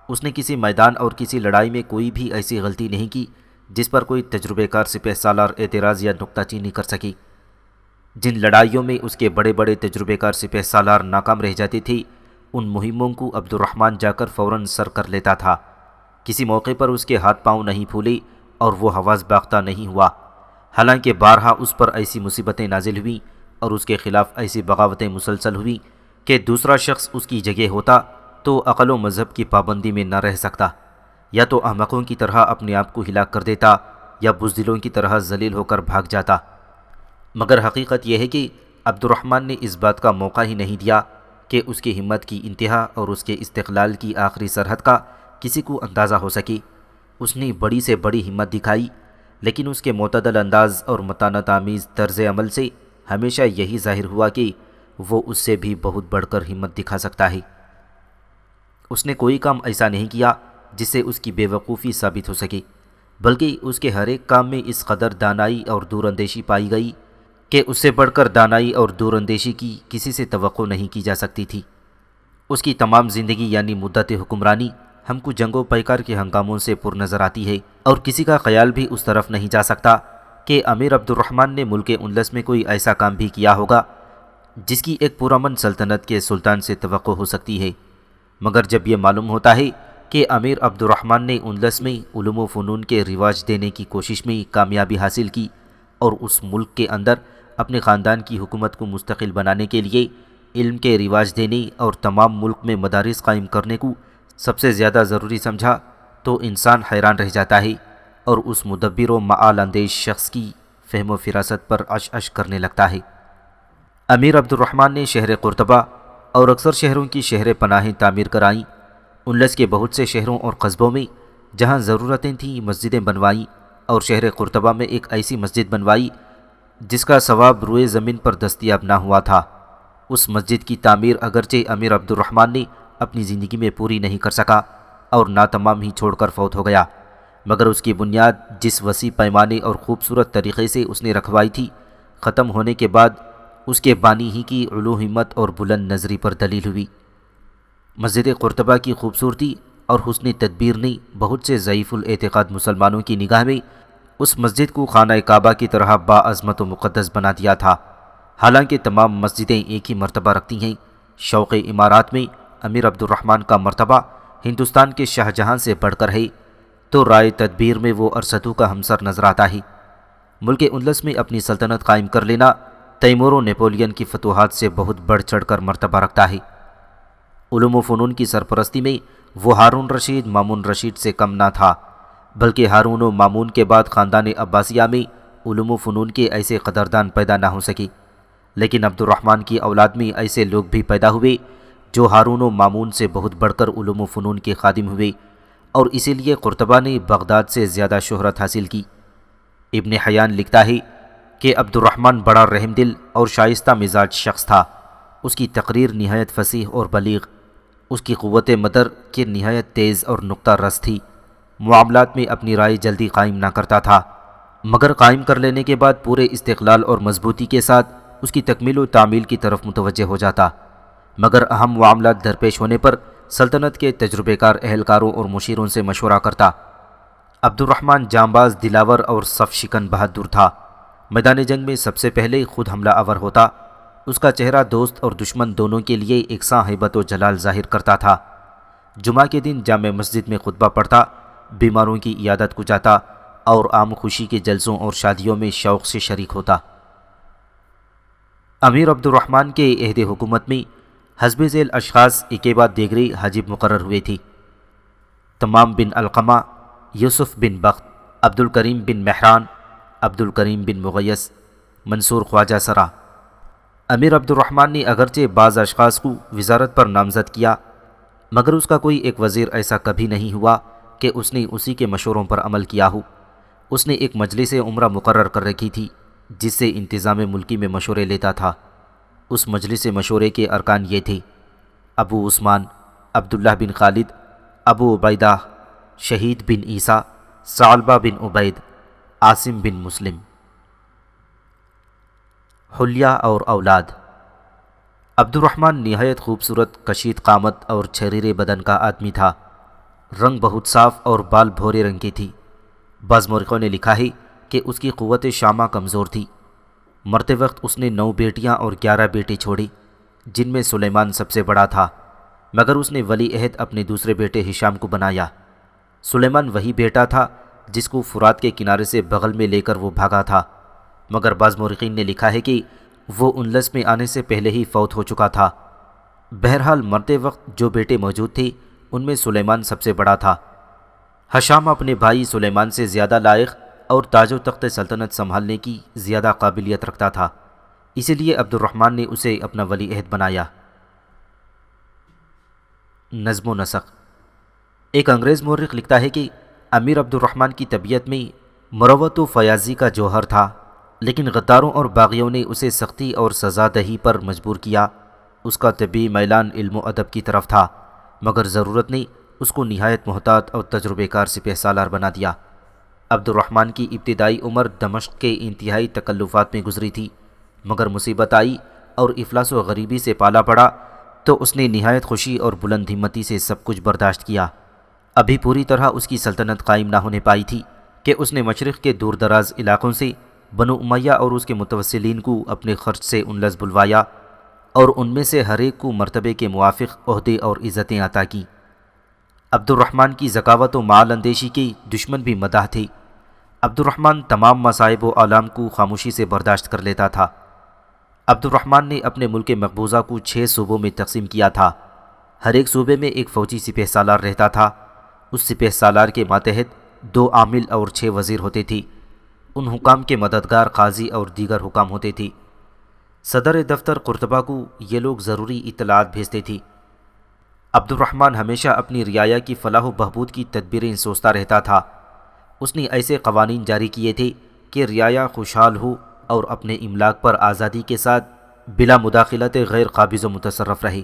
اس نے کسی میدان اور کسی لڑائی میں کوئی بھی ایسی غلطی نہیں کی جس پر کوئی تجربہ کار سپہ سالار اعتراض یا نکتہ چینی کر سکی۔ جن لڑائیوں میں اس کے بڑے بڑے تجربہ کار سپہ سالار ناکام رہ جاتے تھے، ان مہموں کو عبد الرحمن جا کر فوراً سر کر لیتا تھا۔ کسی موقع پر اس کے ہاتھ پاؤں نہیں پھولے اور وہ حواس باختہ نہیں ہوا۔ حالانکہ بارہا اس پر ایسی مصیبتیں نازل ہوئیں اور اس کے خلاف ایسی بغاوتیں مسلسل ہوئیں کہ دوسرا شخص اس کی جگہ ہوتا تو عقل و مذہب کی پابندی میں نہ رہ سکتا، یا تو احمقوں کی طرح اپنے آپ کو ہلاک کر دیتا یا بزدلوں کی طرح ذلیل ہو کر بھاگ جاتا۔ مگر حقیقت یہ ہے کہ عبد الرحمن نے اس بات کا موقع ہی نہیں دیا کہ اس کی ہمت کی انتہا اور اس کے استقلال کی آخری سرحد کا کسی کو اندازہ ہو سکے۔ اس نے بڑی سے بڑی ہمت دکھائی، لیکن اس کے معتدل انداز اور متانت آمیز طرز عمل سے ہمیشہ یہی ظاہر ہوا کہ وہ اس سے بھی بہت بڑھ کر ہمت دکھا سکتا ہے۔ اس نے کوئی کام ایسا نہیں کیا جس سے اس کی بے وقوفی ثابت ہو سکے، بلکہ اس کے ہر ایک کام میں اس قدر دانائی اور دور اندیشی پائی گئی کہ اس سے بڑھ کر دانائی اور دور اندیشی کی کسی سے توقع نہیں کی جا سکتی تھی۔ اس کی تمام زندگی یعنی مدت حکمرانی ہم کو جنگ و پیکار کے ہنگاموں سے پر نظر آتی ہے، اور کسی کا خیال بھی اس طرف نہیں جا سکتا کہ امیر عبد الرحمن نے ملک اندلس میں کوئی ایسا کام بھی کیا ہوگا جس کی ایک پرامن سلطنت کے سلطان سے توقع ہو سکتی ہے۔ مگر جب یہ معلوم ہوتا ہے کہ امیر عبد الرحمن نے اندلس میں علوم و فنون کے رواج دینے کی کوشش میں کامیابی حاصل کی اور اس ملک کے اندر اپنے خاندان کی حکومت کو مستقل بنانے کے لیے علم کے رواج دینے اور تمام ملک میں مدارس قائم کرنے کو سب سے زیادہ ضروری سمجھا، تو انسان حیران رہ جاتا ہے اور اس مدبر و معال اندیش شخص کی فہم و فراست پر عش عش کرنے لگتا ہے۔ امیر عبد الرحمن نے شہر قرطبہ اور اکثر شہروں کی شہر پناہیں تعمیر کرائیں۔ انلس کے بہت سے شہروں اور قصبوں میں جہاں ضرورتیں تھیں مسجدیں بنوائیں، اور شہر قرطبہ میں ایک ایسی مسجد بنوائی جس کا ثواب روئے زمین پر دستیاب نہ ہوا تھا۔ اس مسجد کی تعمیر اگرچہ امیر عبد الرحمن نے اپنی زندگی میں پوری نہیں کر سکا اور ناتمام ہی چھوڑ کر فوت ہو گیا، مگر اس کی بنیاد جس وسیع پیمانے اور خوبصورت طریقے سے اس نے رکھوائی تھی، ختم ہونے کے بعد اس کے بانی ہی کی علو ہمت اور بلند نظری پر دلیل ہوئی۔ مسجد قرطبہ کی خوبصورتی اور حسن تدبیر نے بہت سے ضعیف الاعتقاد مسلمانوں کی نگاہ میں اس مسجد کو خانہ کعبہ کی طرح باعظمت و مقدس بنا دیا تھا۔ حالانکہ تمام مسجدیں ایک ہی مرتبہ رکھتی ہیں، شوق عمارات میں امیر عبد الرحمن کا مرتبہ ہندوستان کے شاہ جہاں سے بڑھ کر ہے، تو رائے تدبیر میں وہ ارسطو کا ہمسر نظر آتا ہے۔ ملک اندلس میں اپنی سلطنت قائم کر لینا تیمور و نیپولین کی فتوحات سے بہت بڑھ چڑھ کر مرتبہ رکھتا ہے۔ علوم و فنون کی سرپرستی میں وہ ہارون رشید مامون رشید سے کم نہ تھا، بلکہ ہارون و مامون کے بعد خاندان عباسیہ میں علوم و فنون کے ایسے قدردان پیدا نہ ہو سکے، لیکن عبد الرحمن کی اولاد میں ایسے لوگ بھی پیدا ہوئے جو ہارون و مامون سے بہت بڑھ کر علوم و فنون کے خادم ہوئے، اور اسی لیے قرطبہ نے بغداد سے زیادہ شہرت حاصل کی۔ ابن حیان لکھتا ہے کہ عبد الرحمن بڑا رحم دل اور شائستہ مزاج شخص تھا۔ اس کی تقریر نہایت فصیح اور بلیغ، اس کی قوت مدر کی نہایت تیز اور نقطہ رس تھی۔ معاملات میں اپنی رائے جلدی قائم نہ کرتا تھا، مگر قائم کر لینے کے بعد پورے استقلال اور مضبوطی کے ساتھ اس کی تکمیل و تعمیل کی طرف متوجہ ہو جاتا، مگر اہم معاملات درپیش ہونے پر سلطنت کے تجربے کار اہلکاروں اور مشیروں سے مشورہ کرتا۔ عبد الرحمن جانباز، دلاور اور صف شکن بہادر تھا۔ میدان جنگ میں سب سے پہلے خود حملہ آور ہوتا۔ اس کا چہرہ دوست اور دشمن دونوں کے لیے یکساں ہیبت و جلال ظاہر کرتا تھا۔ جمعہ کے دن جامع مسجد میں خطبہ پڑھتا، بیماروں کی عیادت کو جاتا اور عام خوشی کے جلسوں اور شادیوں میں شوق سے شریک ہوتا۔ امیر عبد الرحمن کے عہد حکومت میں حسب ذیل اشخاص ایک بعد دیگرے حاجب مقرر ہوئے تھے۔ تمام بن علقمہ، یوسف بن بخت، عبد الکریم بن مہران، عبد الکریم بن مغیث، منصور خواجہ سرا۔ امیر عبد الرحمن نے اگرچہ بعض اشخاص کو وزارت پر نامزد کیا، مگر اس کا کوئی ایک وزیر ایسا کبھی نہیں ہوا کہ اس نے اسی کے مشوروں پر عمل کیا ہو۔ اس نے ایک مجلس عمرہ مقرر کر رکھی تھی جس سے انتظام ملکی میں مشورے لیتا تھا۔ اس مجلس مشورے کے ارکان یہ تھے: ابو عثمان، عبداللہ بن خالد، ابو عبیدہ، شہید بن عیسیٰ، ثعلبہ بن عبید، عاصم بن مسلم۔ حلیہ اور اولاد۔ عبد الرحمن نہایت خوبصورت کشید قامت اور چھریرے بدن کا آدمی تھا۔ رنگ بہت صاف اور بال بھورے رنگ کی تھی۔ بعض مورخوں نے لکھا ہے کہ اس کی قوت شامہ کمزور تھی۔ مرتے وقت اس نے 9 بیٹیاں اور 11 بیٹے چھوڑے، جن میں سلیمان سب سے بڑا تھا، مگر اس نے ولی عہد اپنے دوسرے بیٹے ہشام کو بنایا۔ سلیمان وہی بیٹا تھا جس کو فرات کے کنارے سے بغل میں لے کر وہ بھاگا تھا، مگر بعض مورخین نے لکھا ہے کہ وہ اندلس میں آنے سے پہلے ہی فوت ہو چکا تھا۔ بہرحال مرتے وقت جو بیٹے موجود تھے ان میں سلیمان سب سے بڑا تھا۔ ہشام اپنے بھائی سلیمان سے زیادہ لائق اور تاج و تخت سلطنت سنبھالنے کی زیادہ قابلیت رکھتا تھا، اسی لیے عبد الرحمن نے اسے اپنا ولی عہد بنایا۔ نظم و نسق۔ ایک انگریز مورخ لکھتا ہے کہ امیر عبد الرحمن کی طبیعت میں مروت و فیاضی کا جوہر تھا، لیکن غداروں اور باغیوں نے اسے سختی اور سزا دہی پر مجبور کیا۔ اس کا طبعی میلان علم و ادب کی طرف تھا، مگر ضرورت نے اس کو نہایت محتاط اور تجربہ کار سپہ سالار بنا دیا۔ عبد الرحمن کی ابتدائی عمر دمشق کے انتہائی تکلفات میں گزری تھی، مگر مصیبت آئی اور افلاس و غریبی سے پالا پڑا تو اس نے نہایت خوشی اور بلند ہمتی سے سب کچھ برداشت کیا۔ ابھی پوری طرح اس کی سلطنت قائم نہ ہونے پائی تھی کہ اس نے مشرق کے دور دراز علاقوں سے بنو امیہ اور اس کے متوسلین کو اپنے خرچ سے اندلس بلوایا اور ان میں سے ہر ایک کو مرتبے کے موافق عہدے اور عزتیں عطا کی۔ عبد الرحمن کی ذکاوت و مال اندیشی کے دشمن بھی مداح تھے۔ عبد الرحمن تمام مصائب و آلام کو خاموشی سے برداشت کر لیتا تھا۔ عبد الرحمن نے اپنے ملک مقبوضہ کو 6 صوبوں میں تقسیم کیا تھا۔ ہر ایک صوبے میں ایک فوجی سپہ سالار رہتا تھا۔ اس سپہ سالار کے ماتحت 2 عامل اور 6 وزیر ہوتے تھے۔ ان حکام کے مددگار قاضی اور دیگر حکام ہوتے تھے۔ صدر دفتر قرطبہ کو یہ لوگ ضروری اطلاعات بھیجتے تھے۔ عبد الرحمن ہمیشہ اپنی رعایا کی فلاح و بہبود کی تدبیریں سوچتا رہتا تھا۔ اس نے ایسے قوانین جاری کیے تھے کہ رعایا خوشحال ہو اور اپنے املاک پر آزادی کے ساتھ بلا مداخلت غیر قابض و متصرف رہے۔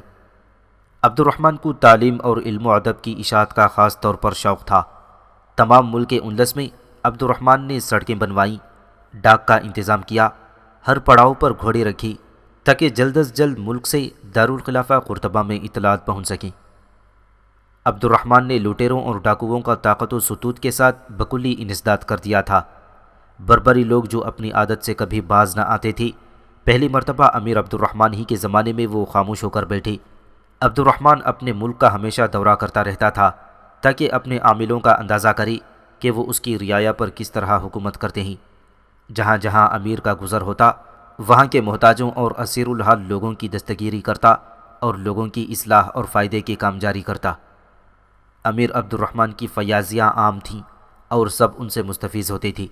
عبد الرحمن کو تعلیم اور علم و ادب کی اشاعت کا خاص طور پر شوق تھا۔ تمام ملک اندلس میں عبد الرحمن نے سڑکیں بنوائیں، ڈاک کا انتظام کیا، ہر پڑاؤ پر گھوڑے رکھی تاکہ جلد از جلد ملک سے دارالخلافہ قرطبہ میں اطلاعات پہنچ سکیں۔ عبد الرحمن نے لوٹیروں اور ڈاکوؤں کا طاقت و ستوت کے ساتھ بکلی انسداد کر دیا تھا۔ بربری لوگ جو اپنی عادت سے کبھی باز نہ آتے تھے، پہلی مرتبہ امیر عبد الرحمن ہی کے زمانے میں وہ خاموش ہو کر بیٹھے۔ عبد الرحمن اپنے ملک کا ہمیشہ دورہ کرتا رہتا تھا تاکہ اپنے عاملوں کا اندازہ کرے کہ وہ اس کی رعایا پر کس طرح حکومت کرتے ہیں۔ جہاں جہاں امیر کا گزر ہوتا وہاں کے محتاجوں اور اسیر الحال لوگوں کی دستگیری کرتا اور لوگوں کی اصلاح اور فائدے کے کام جاری کرتا۔ امیر عبد الرحمن کی فیاضیاں عام تھیں اور سب ان سے مستفیض ہوتے تھے۔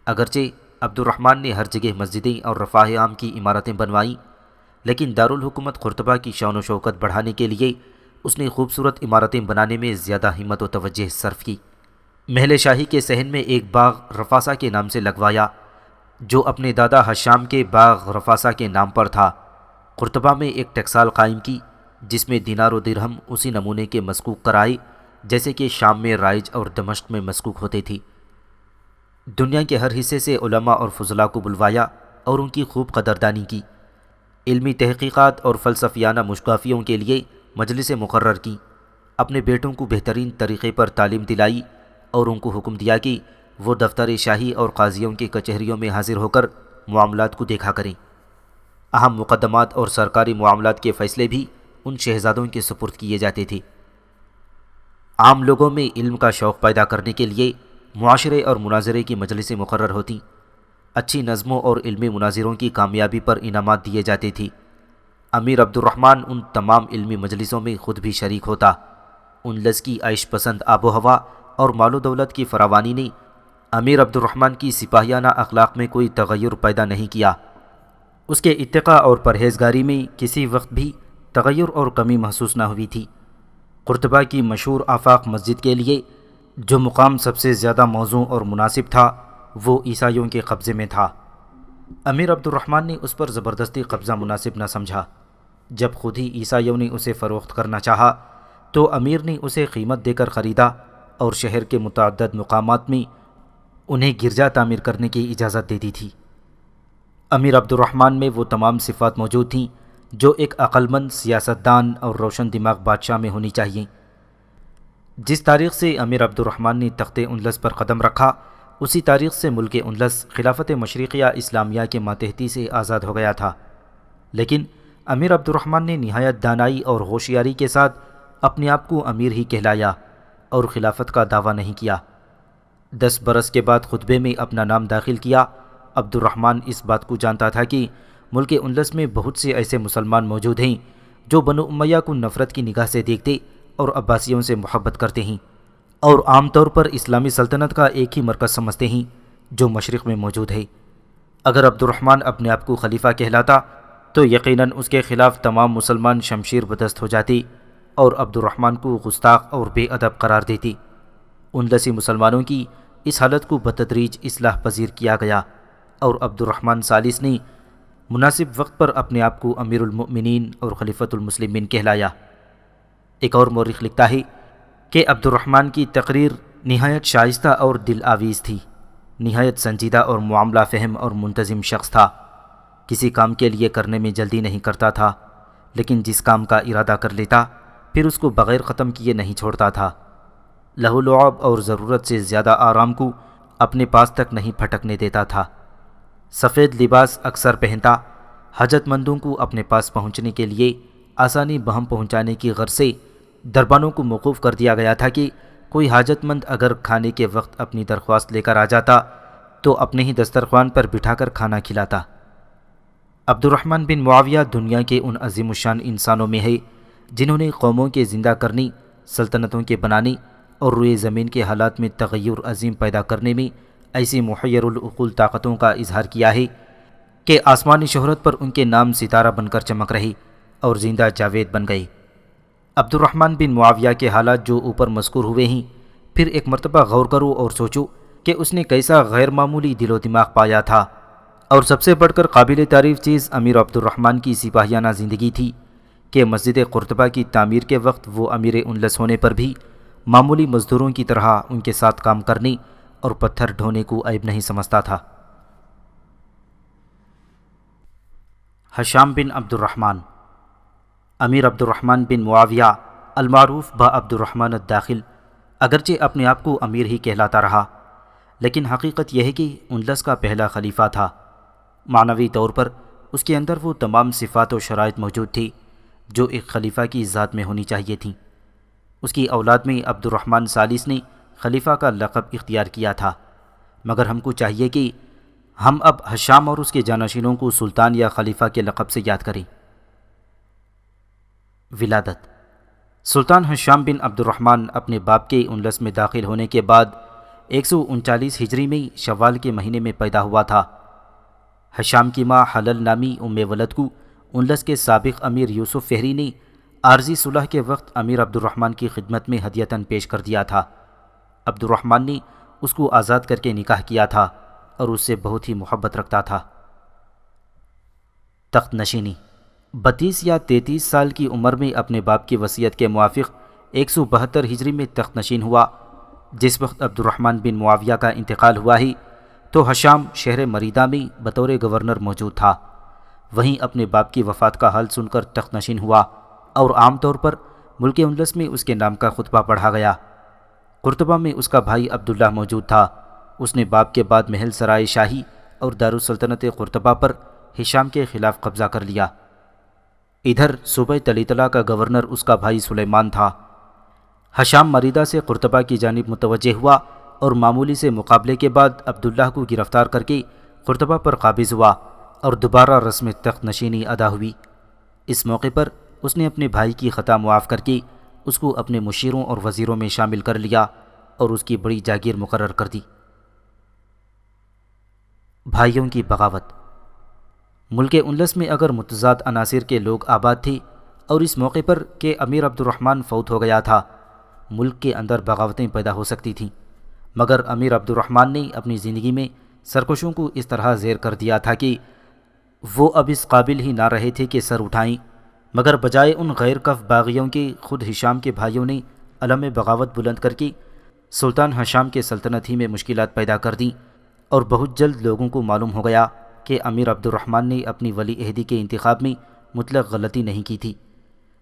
اگرچہ عبد الرحمن نے ہر جگہ مسجدیں اور رفاہ عام کی عمارتیں بنوائیں، لیکن دارالحکومت قرطبہ کی شان و شوکت بڑھانے کے لیے اس نے خوبصورت عمارتیں بنانے میں زیادہ ہمت و توجہ صرف کی۔ محل شاہی کے صحن میں ایک باغ رفاسا کے نام سے لگوایا، جو اپنے دادا ہشام کے باغ رفاسا کے نام پر تھا۔ قرطبہ میں ایک ٹکسال قائم کی جس میں دینار و درہم اسی نمونے کے مسکوک کرائے جیسے کہ شام میں رائج اور دمشق میں مسکوک ہوتے تھی۔ دنیا کے ہر حصے سے علماء اور فضلاء کو بلوایا اور ان کی خوب قدردانی کی۔ علمی تحقیقات اور فلسفیانہ مشقافیوں کے لیے مجلسیں مقرر کیں۔ اپنے بیٹوں کو بہترین طریقے پر تعلیم دلائی اور ان کو حکم دیا کہ وہ دفتر شاہی اور قاضیوں کی کچہریوں میں حاضر ہو کر معاملات کو دیکھا کریں۔ اہم مقدمات اور سرکاری معاملات کے فیصلے بھی ان شہزادوں کے سپرد کیے جاتے تھے۔ عام لوگوں میں علم کا شوق پیدا کرنے کے لیے معاشرے اور مناظرے کی مجلسیں مقرر ہوتیں۔ اچھی نظموں اور علمی مناظروں کی کامیابی پر انعامات دیے جاتے تھے۔ امیر عبد الرحمن ان تمام علمی مجلسوں میں خود بھی شریک ہوتا۔ اندلس کی عیش پسند آب و ہوا اور مال و دولت کی فراوانی نے امیر عبد الرحمن کی سپاہیانہ اخلاق میں کوئی تغیر پیدا نہیں کیا۔ اس کے اتقاء اور پرہیزگاری میں کسی وقت بھی تغیر اور کمی محسوس نہ ہوئی تھی۔ قرطبہ کی مشہور آفاق مسجد کے لیے جو مقام سب سے زیادہ موزوں اور مناسب تھا وہ عیسائیوں کے قبضے میں تھا۔ امیر عبد الرحمن نے اس پر زبردستی قبضہ مناسب نہ سمجھا۔ جب خود ہی عیسائیوں نے اسے فروخت کرنا چاہا تو امیر نے اسے قیمت دے کر خریدا اور شہر کے متعدد مقامات میں انہیں گرجا تعمیر کرنے کی اجازت دے دی تھی۔ امیر عبد الرحمن میں وہ تمام صفات موجود تھیں جو ایک عقلمند سیاستدان اور روشن دماغ بادشاہ میں ہونی چاہیے۔ جس تاریخ سے امیر عبد الرحمن نے تخت اندلس پر قدم رکھا، اسی تاریخ سے ملک اندلس خلافت مشرقیہ اسلامیہ کے ماتحتی سے آزاد ہو گیا تھا۔ لیکن امیر عبد الرحمن نے نہایت دانائی اور ہوشیاری کے ساتھ اپنے آپ کو امیر ہی کہلایا اور خلافت کا دعویٰ نہیں کیا۔ 10 برس کے بعد خطبے میں اپنا نام داخل کیا۔ عبد الرحمن اس بات کو جانتا تھا کہ ملک اندلس میں بہت سے ایسے مسلمان موجود ہیں جو بنو امیہ کو نفرت کی نگاہ سے دیکھتے اور عباسیوں سے محبت کرتے ہیں، اور عام طور پر اسلامی سلطنت کا ایک ہی مرکز سمجھتے ہیں جو مشرق میں موجود ہے۔ اگر عبد الرحمن اپنے آپ کو خلیفہ کہلاتا تو یقیناً اس کے خلاف تمام مسلمان شمشیر بدست ہو جاتے اور عبد الرحمن کو گستاخ اور بے ادب قرار دیتے۔ اندلسی مسلمانوں کی اس حالت کو بتدریج اصلاح پذیر کیا گیا اور عبد الرحمن ثالث نے مناسب وقت پر اپنے آپ کو امیر المؤمنین اور خلیفۃ المسلمین کہلایا۔ ایک اور مورخ لکھتا ہے کہ عبد الرحمن کی تقریر نہایت شائستہ اور دل آویز تھی، نہایت سنجیدہ اور معاملہ فہم اور منتظم شخص تھا۔ کسی کام کے لیے کرنے میں جلدی نہیں کرتا تھا، لیکن جس کام کا ارادہ کر لیتا پھر اس کو بغیر ختم کیے نہیں چھوڑتا تھا۔ لہو لعب اور ضرورت سے زیادہ آرام کو اپنے پاس تک نہیں پھٹکنے دیتا تھا۔ سفید لباس اکثر پہنتا، حاجت مندوں کو اپنے پاس پہنچنے کے لیے آسانی بہم پہنچانے کی غرض سے دربانوں کو موقوف کر دیا گیا تھا کہ کوئی حاجت مند اگر کھانے کے وقت اپنی درخواست لے کر آ جاتا تو اپنے ہی دسترخوان پر بٹھا کر کھانا کھلاتا۔ عبد الرحمن بن معاویہ دنیا کے ان عظیم الشان انسانوں میں ہے جنہوں نے قوموں کے زندہ کرنے، سلطنتوں کے بنانے اور روئے زمین کے حالات میں تغیر عظیم پیدا کرنے میں ایسی محیر العقول طاقتوں کا اظہار کیا ہے کہ آسمانی شہرت پر ان کے نام ستارہ بن کر چمک رہے اور زندہ جاوید بن گئے۔ عبد الرحمن بن معاویہ کے حالات جو اوپر مذکور ہوئے ہیں، پھر ایک مرتبہ غور کرو اور سوچو کہ اس نے کیسا غیر معمولی دل و دماغ پایا تھا۔ اور سب سے بڑھ کر قابل تعریف چیز امیر عبد الرحمن کی سپاہیانہ زندگی تھی کہ مسجد قرطبہ کی تعمیر کے وقت وہ امیر اندلس ہونے پر بھی معمولی مزدوروں کی طرح ان کے ساتھ کام کرنے اور پتھر ڈھونے کو عیب نہیں سمجھتا تھا۔ ہشام بن عبد الرحمن۔ امیر عبد الرحمن بن معاویہ المعروف با عبد الرحمن الداخل اگرچہ اپنے آپ کو امیر ہی کہلاتا رہا، لیکن حقیقت یہ ہے کہ اندلس کا پہلا خلیفہ تھا۔ معنوی طور پر اس کے اندر وہ تمام صفات و شرائط موجود تھی جو ایک خلیفہ کی ذات میں ہونی چاہیے تھیں۔ اس کی اولاد میں عبد الرحمن ثالث نے خلیفہ کا لقب اختیار کیا تھا، مگر ہم کو چاہیے کہ ہم اب ہشام اور اس کے جانشینوں کو سلطان یا خلیفہ کے لقب سے یاد کریں۔ ولادت۔ سلطان ہشام بن عبد الرحمن اپنے باپ کے اندلس میں داخل ہونے کے بعد 139 ہجری میں شوال کے مہینے میں پیدا ہوا تھا۔ ہشام کی ماں حلل نامی ام ولد کو اندلس کے سابق امیر یوسف فہری نے عارضی صلح کے وقت امیر عبد الرحمن کی خدمت میں ہدیۃً پیش کر دیا تھا۔ عبد الرحمن نے اس کو آزاد کر کے نکاح کیا تھا اور اس سے بہت ہی محبت رکھتا تھا۔ تخت نشینی۔ 32 یا 33 سال کی عمر میں اپنے باپ کی وصیت کے موافق 172 ہجری میں تخت نشین ہوا۔ جس وقت عبد الرحمن بن معاویہ کا انتقال ہوا ہی تو ہشام شہر مریدہ میں بطور گورنر موجود تھا۔ وہیں اپنے باپ کی وفات کا حال سن کر تخت نشین ہوا اور عام طور پر ملک اندلس میں اس کے نام کا خطبہ پڑھا گیا۔ قرطبہ میں اس کا بھائی عبداللہ موجود تھا۔ اس نے باپ کے بعد محل سرائے شاہی اور دارالسلطنت قرطبہ پر ہشام کے خلاف قبضہ کر لیا۔ ادھر صوبہ طلیطلہ کا گورنر اس کا بھائی سلیمان تھا۔ ہشام مریدہ سے قرطبہ کی جانب متوجہ ہوا اور معمولی سے مقابلے کے بعد عبداللہ کو گرفتار کر کے قرطبہ پر قابض ہوا اور دوبارہ رسم تخت نشینی ادا ہوئی۔ اس موقع پر اس نے اپنے بھائی کی خطا معاف کر کے اس کو اپنے مشیروں اور وزیروں میں شامل کر لیا اور اس کی بڑی جاگیر مقرر کر دی۔ بھائیوں کی بغاوت۔ ملک اندلس میں اگر متضاد عناصر کے لوگ آباد تھے اور اس موقع پر کہ امیر عبد الرحمن فوت ہو گیا تھا، ملک کے اندر بغاوتیں پیدا ہو سکتی تھیں، مگر امیر عبد الرحمن نے اپنی زندگی میں سرکشوں کو اس طرح زیر کر دیا تھا کہ وہ اب اس قابل ہی نہ رہے تھے کہ سر اٹھائیں، مگر بجائے ان غیر کف باغیوں کے خود ہشام کے بھائیوں نے علم بغاوت بلند کر کے سلطان ہشام کے سلطنت ہی میں مشکلات پیدا کر دیں اور بہت جلد لوگوں کو معلوم ہو گیا کہ امیر عبد الرحمن نے اپنی ولی عہدی کے انتخاب میں مطلق غلطی نہیں کی تھی۔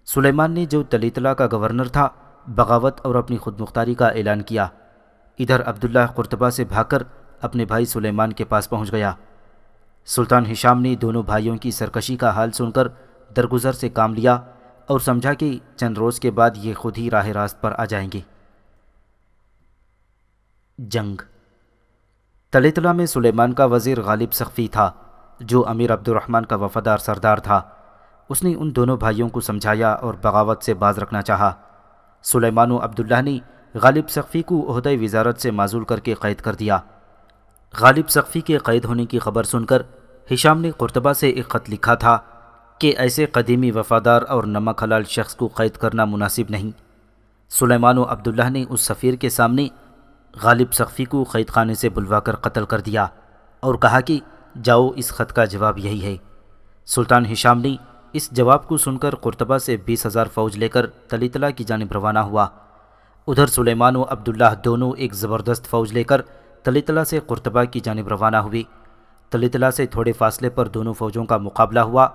سلیمان نے جو طلیطلہ کا گورنر تھا بغاوت اور اپنی خود مختاری کا اعلان کیا۔ ادھر عبداللہ قرطبہ سے بھاگ کر اپنے بھائی سلیمان کے پاس پہنچ گیا۔ سلطان ہشام نے دونوں بھائیوں کی سرکشی کا حال سن کر درگزر سے کام لیا اور سمجھا کہ چند روز کے بعد یہ خود ہی راہ راست پر آ جائیں گے۔ جنگ۔ طلیطلہ میں سلیمان کا وزیر غالب سقفی تھا جو امیر عبد الرحمن کا وفادار سردار تھا۔ اس نے ان دونوں بھائیوں کو سمجھایا اور بغاوت سے باز رکھنا چاہا۔ سلیمان و عبداللہ نے غالب سقفی کو عہدہ وزارت سے معزول کر کے قید کر دیا۔ غالب سقفی کے قید ہونے کی خبر سن کر ہشام نے قرطبہ سے ایک خط لکھا تھا کہ ایسے قدیمی وفادار اور نمک حلال شخص کو قید کرنا مناسب نہیں۔ سلیمان و عبداللہ نے اس سفیر کے سامنے غالب سقفی کو قید خانے سے بلوا کر قتل کر دیا اور کہا کہ جاؤ، اس خط کا جواب یہی ہے۔ سلطان ہشام نے اس جواب کو سن کر قرطبہ سے 20,000 فوج لے کر طلیطلہ کی جانب روانہ ہوا۔ ادھر سلیمان و عبداللہ دونوں ایک زبردست فوج لے کر طلیطلہ سے قرطبہ کی جانب روانہ ہوئے۔ طلیطلہ سے تھوڑے فاصلے پر دونوں فوجوں کا مقابلہ ہوا۔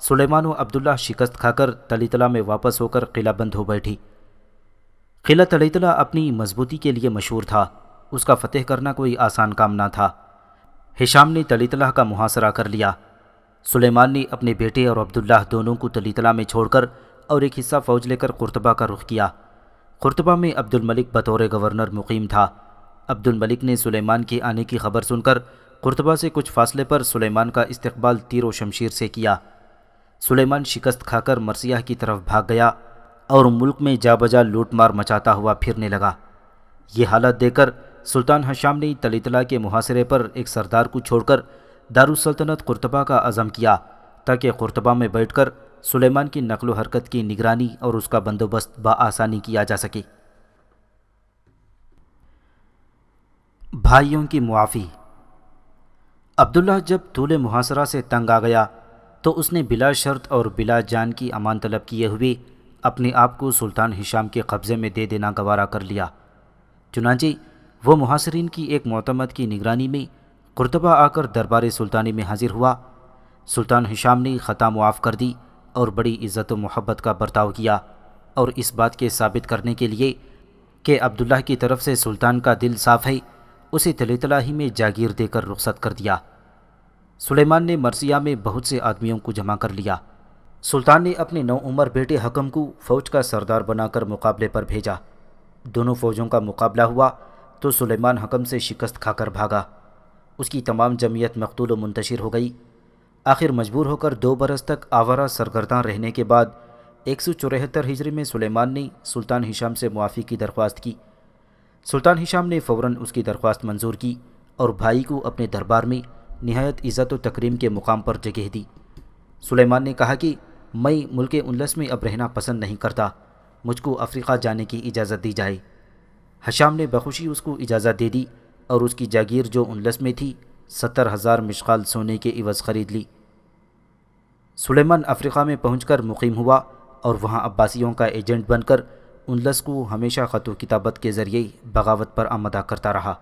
سلیمان و عبداللہ شکست کھا کر طلیطلہ میں واپس ہو کر قلعہ بند ہو بیٹھی۔ قلعہ طلیطلہ اپنی مضبوطی کے لیے مشہور تھا۔ اس کا فتح کرنا کوئی آسان کام نہ تھا۔ ہشام نے طلیطلہ کا محاصرہ کر لیا۔ سلیمان نے اپنے بیٹے اور عبداللہ دونوں کو طلیطلہ میں چھوڑ کر اور ایک حصہ فوج لے کر قرطبہ کا رخ کیا۔ قرطبہ میں عبد الملک بطور گورنر مقیم تھا۔ عبد الملک نے سلیمان کے آنے کی خبر سن کر قرطبہ سے کچھ فاصلے پر سلیمان کا استقبال تیر و شمشیر سے کیا۔ سلیمان شکست کھا کر مرثیہ کی طرف بھاگ گیا اور ملک میں جا بجا لوٹ مار مچاتا ہوا پھرنے لگا۔ یہ حالت دیکھ کر سلطان ہشام نے طلیطلہ کے محاصرے پر ایک سردار کو چھوڑ کر دارالسلطنت قرطبہ کا عزم کیا تاکہ قرطبہ میں بیٹھ کر سلیمان کی نقل و حرکت کی نگرانی اور اس کا بندوبست بآسانی کیا جا سکے۔ بھائیوں کی معافی۔ عبداللہ جب طول محاصرہ سے تنگ آ گیا تو اس نے بلا شرط اور بلا جان کی امان طلب کیے ہوئے اپنے آپ کو سلطان ہشام کے قبضے میں دے دینا گوارا کر لیا۔ چنانچہ وہ محاصرین کی ایک معتمد کی نگرانی میں قرطبہ آ کر دربار سلطانی میں حاضر ہوا۔ سلطان ہشام نے خطا معاف کر دی اور بڑی عزت و محبت کا برتاؤ کیا، اور اس بات کے ثابت کرنے کے لیے کہ عبداللہ کی طرف سے سلطان کا دل صاف ہے اسے طلیطلہ ہی میں جاگیر دے کر رخصت کر دیا۔ سلیمان نے مرثیہ میں بہت سے آدمیوں کو جمع کر لیا۔ سلطان نے اپنے نوعمر بیٹے حکم کو فوج کا سردار بنا کر مقابلے پر بھیجا۔ دونوں فوجوں کا مقابلہ ہوا تو سلیمان حکم سے شکست کھا کر بھاگا۔ اس کی تمام جمعیت مقتول و منتشر ہو گئی۔ آخر مجبور ہو کر 2 برس تک آوارہ سرگرداں رہنے کے بعد 174 ہجری میں سلیمان نے سلطان ہشام سے معافی کی درخواست کی۔ سلطان ہشام نے فوراً اس کی درخواست منظور کی اور بھائی کو اپنے دربار میں نہایت عزت و تکریم کے مقام پر جگہ دی۔ سلیمان نے کہا کہ میں ملک اندلس میں اب رہنا پسند نہیں کرتا، مجھ کو افریقہ جانے کی اجازت دی جائے۔ ہشام نے بخوشی اس کو اجازت دے دی اور اس کی جاگیر جو اندلس میں تھی 70,000 مشقال سونے کے عوض خرید لی۔ سلیمان افریقہ میں پہنچ کر مقیم ہوا اور وہاں عباسیوں کا ایجنٹ بن کر اندلس کو ہمیشہ خط و کتابت کے ذریعے بغاوت پر آمادہ کرتا رہا۔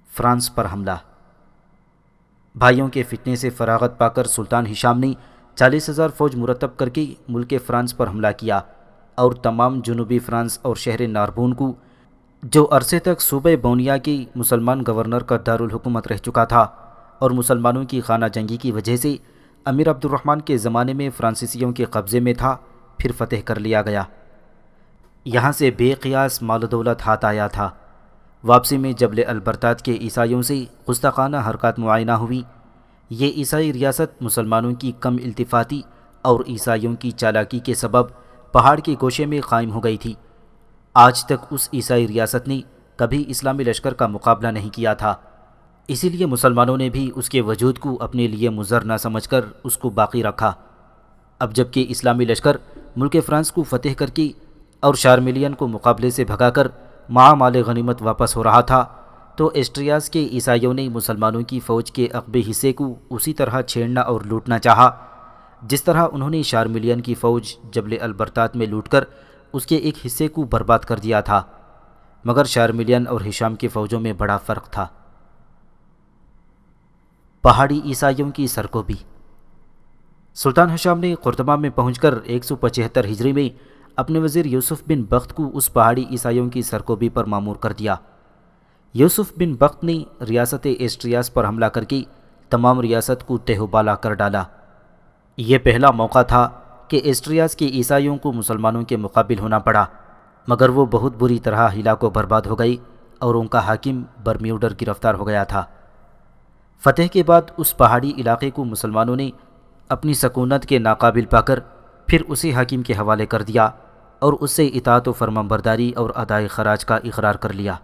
فرانس پر حملہ۔ بھائیوں کے فتنے سے فراغت پا کر سلطان ہشام نے 40,000 فوج مرتب کر کے ملک فرانس پر حملہ کیا اور تمام جنوبی فرانس اور شہر ناربون کو، جو عرصے تک صوبہ بونیا کی مسلمان گورنر کا دارالحکومت رہ چکا تھا اور مسلمانوں کی خانہ جنگی کی وجہ سے امیر عبد الرحمن کے زمانے میں فرانسیسیوں کے قبضے میں تھا، پھر فتح کر لیا گیا۔ یہاں سے بے قیاس مال و دولت ہاتھ آیا تھا۔ واپسی میں جبل البرتات کے عیسائیوں سے گستاخانہ حرکات معائنہ ہوئی۔ یہ عیسائی ریاست مسلمانوں کی کم التفاتی اور عیسائیوں کی چالاکی کے سبب پہاڑ کے گوشے میں قائم ہو گئی تھی۔ آج تک اس عیسائی ریاست نے کبھی اسلامی لشکر کا مقابلہ نہیں کیا تھا، اسی لیے مسلمانوں نے بھی اس کے وجود کو اپنے لیے مضر نہ سمجھ کر اس کو باقی رکھا۔ اب جب کہ اسلامی لشکر ملک فرانس کو فتح کر کے اور شارمیلین کو مقابلے سے بھگا کر مال غنیمت واپس ہو رہا تھا، تو ایسٹریاس کے عیسائیوں نے مسلمانوں کی فوج کے عقبی حصے کو اسی طرح چھیڑنا اور لوٹنا چاہا جس طرح انہوں نے شارمیلین کی فوج جبل البرتات میں لوٹ کر اس کے ایک حصے کو برباد کر دیا تھا، مگر شارمیلین اور ہشام کی فوجوں میں بڑا فرق تھا۔ پہاڑی عیسائیوں کی سرکوبی۔ سلطان ہشام نے قرطبہ میں پہنچ کر 175 ہجری میں اپنے وزیر یوسف بن بخت کو اس پہاڑی عیسائیوں کی سرکوبی پر مامور کر دیا۔ یوسف بن بخت نے ریاست ایسٹریاس پر حملہ کر کے تمام ریاست کو تہو بالا کر ڈالا۔ یہ پہلا موقع تھا کہ ایسٹریاس کے عیسائیوں کو مسلمانوں کے مقابل ہونا پڑا، مگر وہ بہت بری طرح ہلاک و برباد ہو گئی اور ان کا حاکم برمیوڈر گرفتار ہو گیا تھا۔ فتح کے بعد اس پہاڑی علاقے کو مسلمانوں نے اپنی سکونت کے ناقابل پا کر پھر اسی حاکم کے حوالے کر دیا اور اس سے اطاعت و فرمانبرداری اور ادائے خراج کا اقرار کر لیا۔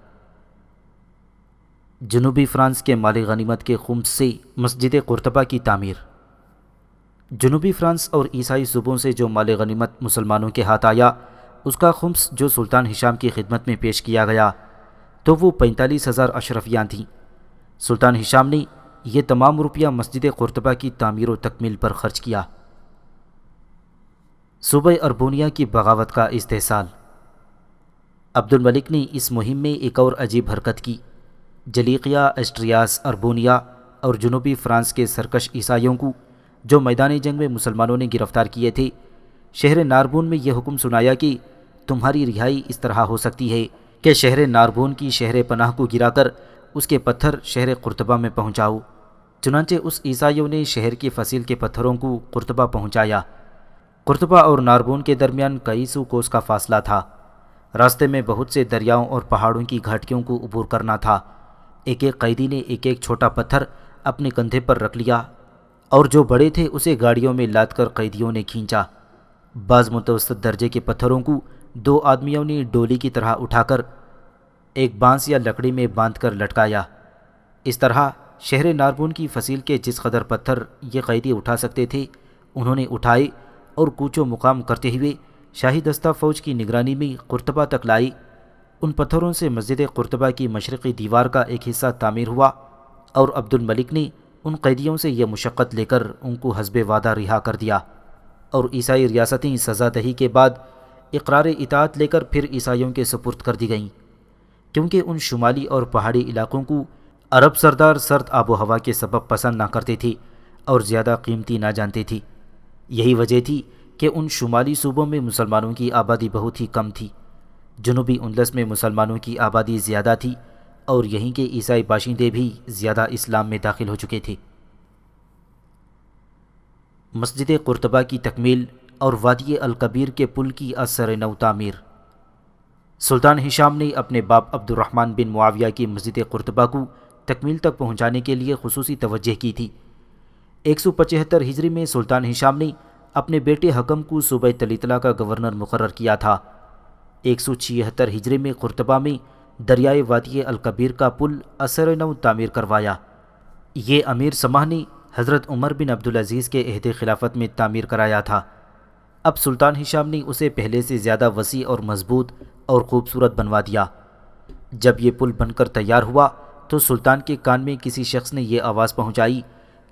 جنوبی فرانس کے مال غنیمت کے خمس سے مسجد قرطبہ کی تعمیر۔ جنوبی فرانس اور عیسائی صوبوں سے جو مال غنیمت مسلمانوں کے ہاتھ آیا، اس کا خمس جو سلطان ہشام کی خدمت میں پیش کیا گیا تو وہ 45,000 اشرفیاں تھیں۔ سلطان ہشام نے یہ تمام روپیہ مسجد قرطبہ کی تعمیر و تکمیل پر خرچ کیا۔ صوبہ اربونیہ کی بغاوت کا استحصال۔ عبد الملک نے اس مہم میں ایک اور عجیب حرکت کی۔ جلیقیہ، ایسٹریاس، اربونیہ اور جنوبی فرانس کے سرکش عیسائیوں کو جو میدان جنگ میں مسلمانوں نے گرفتار کیے تھے، شہر ناربون میں یہ حکم سنایا کہ تمہاری رہائی اس طرح ہو سکتی ہے کہ شہر ناربون کی شہر پناہ کو گرا کر اس کے پتھر شہر قرطبہ میں پہنچاؤ۔ چنانچہ اس عیسائیوں نے شہر کی فصیل کے پتھروں کو قرطبہ پہنچایا۔ قرطبہ اور ناربون کے درمیان کئی سو کوس کا فاصلہ تھا۔ راستے میں بہت سے دریاؤں اور پہاڑوں کی گھاٹیوں کو عبور کرنا تھا۔ ایک ایک قیدی نے ایک ایک چھوٹا پتھر اپنے کندھے پر رکھ لیا اور جو بڑے تھے اسے گاڑیوں میں لاد کر قیدیوں نے کھینچا۔ بعض متوسط درجے کے پتھروں کو 2 آدمیوں نے ڈولی کی طرح اٹھا کر ایک بانس یا لکڑی میں باندھ کر لٹکایا۔ اس طرح شہر ناربون کی فصیل کے جس قدر پتھر یہ قیدی اٹھا سکتے تھے انہوں نے اٹھائے اور کوچ و مقام کرتے ہوئے شاہی دستہ فوج کی نگرانی میں قرطبہ تک لائی۔ ان پتھروں سے مسجد قرطبہ کی مشرقی دیوار کا ایک حصہ تعمیر ہوا اور عبد الملک نے ان قیدیوں سے یہ مشقت لے کر ان کو حسب وعدہ رہا کر دیا، اور عیسائی ریاستیں سزا دہی کے بعد اقرار اطاعت لے کر پھر عیسائیوں کے سپرد کر دی گئیں، کیونکہ ان شمالی اور پہاڑی علاقوں کو عرب سردار سرد آب و ہوا کے سبب پسند نہ کرتے تھے اور زیادہ قیمتی نہ جانتے تھے۔ یہی وجہ تھی کہ ان شمالی صوبوں میں مسلمانوں کی آبادی بہت ہی کم تھی۔ جنوبی اندلس میں مسلمانوں کی آبادی زیادہ تھی اور یہیں کے عیسائی باشندے بھی زیادہ اسلام میں داخل ہو چکے تھے۔ مسجد قرطبہ کی تکمیل اور وادی الکبیر کے پل کی اثر نو تعمیر۔ سلطان ہشام نے اپنے باپ عبد الرحمن بن معاویہ کی مسجد قرطبہ کو تکمیل تک پہنچانے کے لیے خصوصی توجہ کی تھی۔ 175 ہجری میں سلطان ہشام نے اپنے بیٹے حکم کو صوبہ طلیطلہ کا گورنر مقرر کیا تھا۔ 176 ہجری میں قرطبہ میں دریائے وادی الکبیر کا پل اثر نو تعمیر کروایا۔ یہ امیر سماح نے حضرت عمر بن عبدالعزیز کے عہد خلافت میں تعمیر کرایا تھا۔ اب سلطان ہشام نے اسے پہلے سے زیادہ وسیع اور مضبوط اور خوبصورت بنوا دیا۔ جب یہ پل بن کر تیار ہوا تو سلطان کے کان میں کسی شخص نے یہ آواز پہنچائی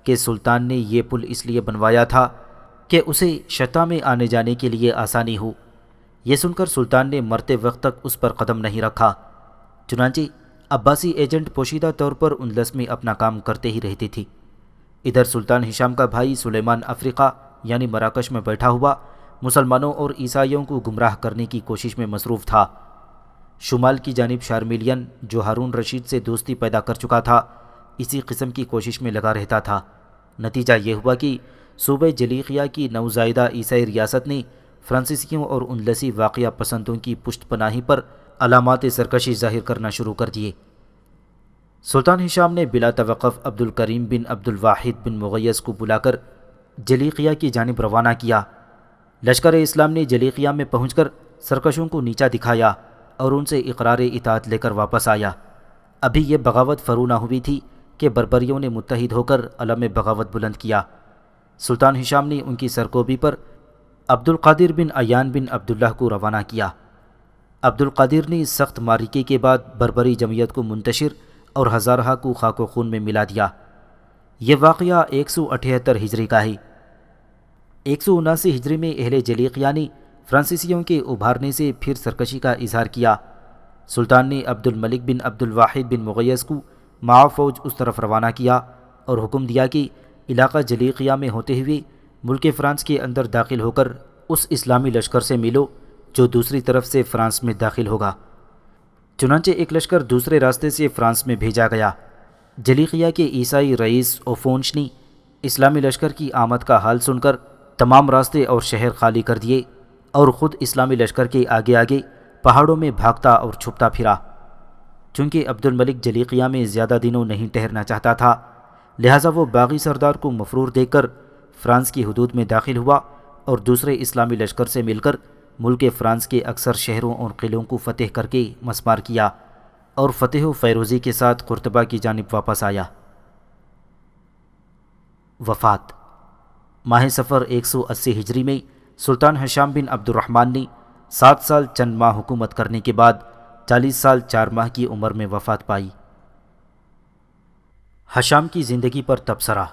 کہ سلطان نے یہ پل اس لیے بنوایا تھا کہ اسے شتا میں آنے جانے کے لیے آسانی ہو۔ یہ سن کر سلطان نے مرتے وقت تک اس پر قدم نہیں رکھا۔ چنانچہ عباسی ایجنٹ پوشیدہ طور پر اندلس میں اپنا کام کرتے ہی رہتے تھے۔ ادھر سلطان ہشام کا بھائی سلیمان افریقہ یعنی مراکش میں بیٹھا ہوا مسلمانوں اور عیسائیوں کو گمراہ کرنے کی کوشش میں مصروف تھا۔ شمال کی جانب شارمیلین جو ہارون رشید سے دوستی پیدا کر چکا تھا اسی قسم کی کوشش میں لگا رہتا تھا۔ نتیجہ یہ ہوا کہ صوبہ جلیقیہ کی نوزائیدہ عیسائی ریاست نے فرانسیسیوں اور اندلسی واقعہ پسندوں کی پشت پناہی پر علامات سرکشی ظاہر کرنا شروع کر دیے۔ سلطان ہشام نے بلا توقف عبد الکریم بن عبد الواحد بن مغیث کو بلا کر جلیقیہ کی جانب روانہ کیا۔ لشکر اسلام نے جلیقیہ میں پہنچ کر سرکشوں کو نیچا دکھایا اور ان سے اقرار اطاعت لے کر واپس آیا۔ ابھی یہ بغاوت فرو نہ ہوئی تھی کہ بربریوں نے متحد ہو کر علم بغاوت بلند کیا۔ سلطان ہشام نے ان کی سرکوبی پر عبد القادر بن عیان بن عبداللہ کو روانہ کیا۔ عبد القادر نے سخت معرکے کے بعد بربری جمعیت کو منتشر اور ہزارہ کو خاک و خون میں ملا دیا۔ یہ واقعہ 178 ہجری کا ہے۔ 179 ہجری میں اہل جلیقیہ نے فرانسیسیوں کے ابھارنے سے پھر سرکشی کا اظہار کیا۔ سلطان نے عبد الملک بن عبد الواحد بن مغیث کو معاو فوج اس طرف روانہ کیا اور حکم دیا کہ علاقہ جلیقیہ میں ہوتے ہوئے ملک فرانس کے اندر داخل ہو کر اس اسلامی لشکر سے ملو جو دوسری طرف سے فرانس میں داخل ہوگا۔ چنانچہ ایک لشکر دوسرے راستے سے فرانس میں بھیجا گیا۔ جلیقیہ کے عیسائی رئیس اوفونش نے اسلامی لشکر کی آمد کا حال سن کر تمام راستے اور شہر خالی کر دیے اور خود اسلامی لشکر کے آگے آگے پہاڑوں میں بھاگتا اور چھپتا پھرا۔ چونکہ عبد الملک جلیقیہ میں زیادہ دنوں نہیں ٹھہرنا چاہتا تھا، لہٰذا وہ باغی سردار کو مفرور دیکھ کر فرانس کی حدود میں داخل ہوا اور دوسرے اسلامی لشکر سے مل کر ملک فرانس کے اکثر شہروں اور قلعوں کو فتح کر کے مسمار کیا اور فتح و فیروزی کے ساتھ قرطبہ کی جانب واپس آیا۔ وفات ماہ صفر 180 ہجری میں سلطان ہشام بن عبد الرحمن نے 7 سال چند ماہ حکومت کرنے کے بعد 40 سال 4 ماہ کی عمر میں وفات پائی۔ ہشام کی زندگی پر تبصرہ۔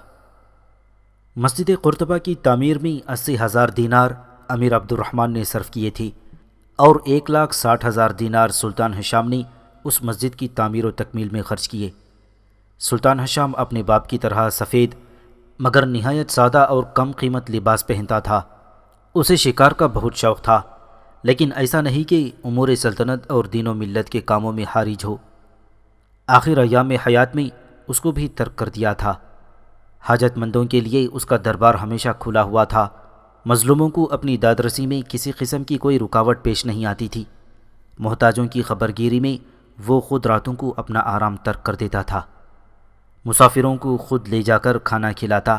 مسجد قرطبہ کی تعمیر میں 80,000 دینار امیر عبد الرحمن نے صرف کیے تھے اور 1,60,000 دینار سلطان ہشام نے اس مسجد کی تعمیر و تکمیل میں خرچ کیے۔ سلطان ہشام اپنے باپ کی طرح سفید مگر نہایت سادہ اور کم قیمت لباس پہنتا تھا۔ اسے شکار کا بہت شوق تھا، لیکن ایسا نہیں کہ امور سلطنت اور دین و ملت کے کاموں میں حارج ہو۔ آخر ایام حیات میں اس کو بھی ترک کر دیا تھا۔ حاجت مندوں کے لیے اس کا دربار ہمیشہ کھلا ہوا تھا۔ مظلوموں کو اپنی دادرسی میں کسی قسم کی کوئی رکاوٹ پیش نہیں آتی تھی۔ محتاجوں کی خبرگیری میں وہ خود راتوں کو اپنا آرام ترک کر دیتا تھا۔ مسافروں کو خود لے جا کر کھانا کھلاتا،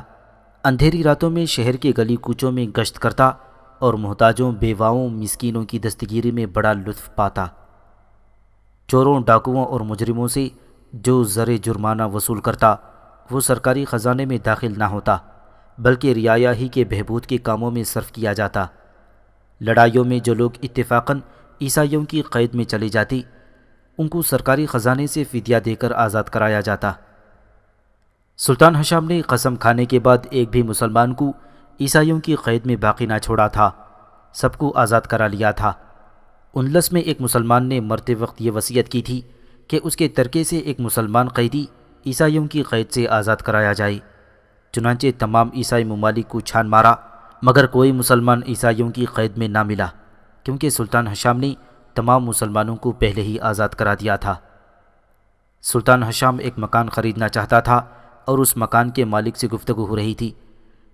اندھیری راتوں میں شہر کے گلی کوچوں میں گشت کرتا اور محتاجوں، بیواؤں، مسکینوں کی دستگیری میں بڑا لطف پاتا۔ چوروں، ڈاکوؤں اور مجرموں سے جو زر جرمانہ وصول کرتا وہ سرکاری خزانے میں داخل نہ ہوتا بلکہ رعایا ہی کے بہبود کے کاموں میں صرف کیا جاتا۔ لڑائیوں میں جو لوگ اتفاقاً عیسائیوں کی قید میں چلے جاتے ان کو سرکاری خزانے سے فدیہ دے کر آزاد کرایا جاتا۔ سلطان ہشام نے قسم کھانے کے بعد ایک بھی مسلمان کو عیسائیوں کی قید میں باقی نہ چھوڑا تھا، سب کو آزاد کرا لیا تھا۔ اندلس میں ایک مسلمان نے مرتے وقت یہ وصیت کی تھی کہ اس کے ترکے سے ایک مسلمان قیدی عیسائیوں کی قید سے آزاد کرایا جائے۔ چنانچہ تمام عیسائی ممالک کو چھان مارا مگر کوئی مسلمان عیسائیوں کی قید میں نہ ملا، کیونکہ سلطان ہشام نے تمام مسلمانوں کو پہلے ہی آزاد کرا دیا تھا۔ سلطان ہشام ایک مکان خریدنا چاہتا تھا اور اس مکان کے مالک سے گفتگو ہو رہی تھی۔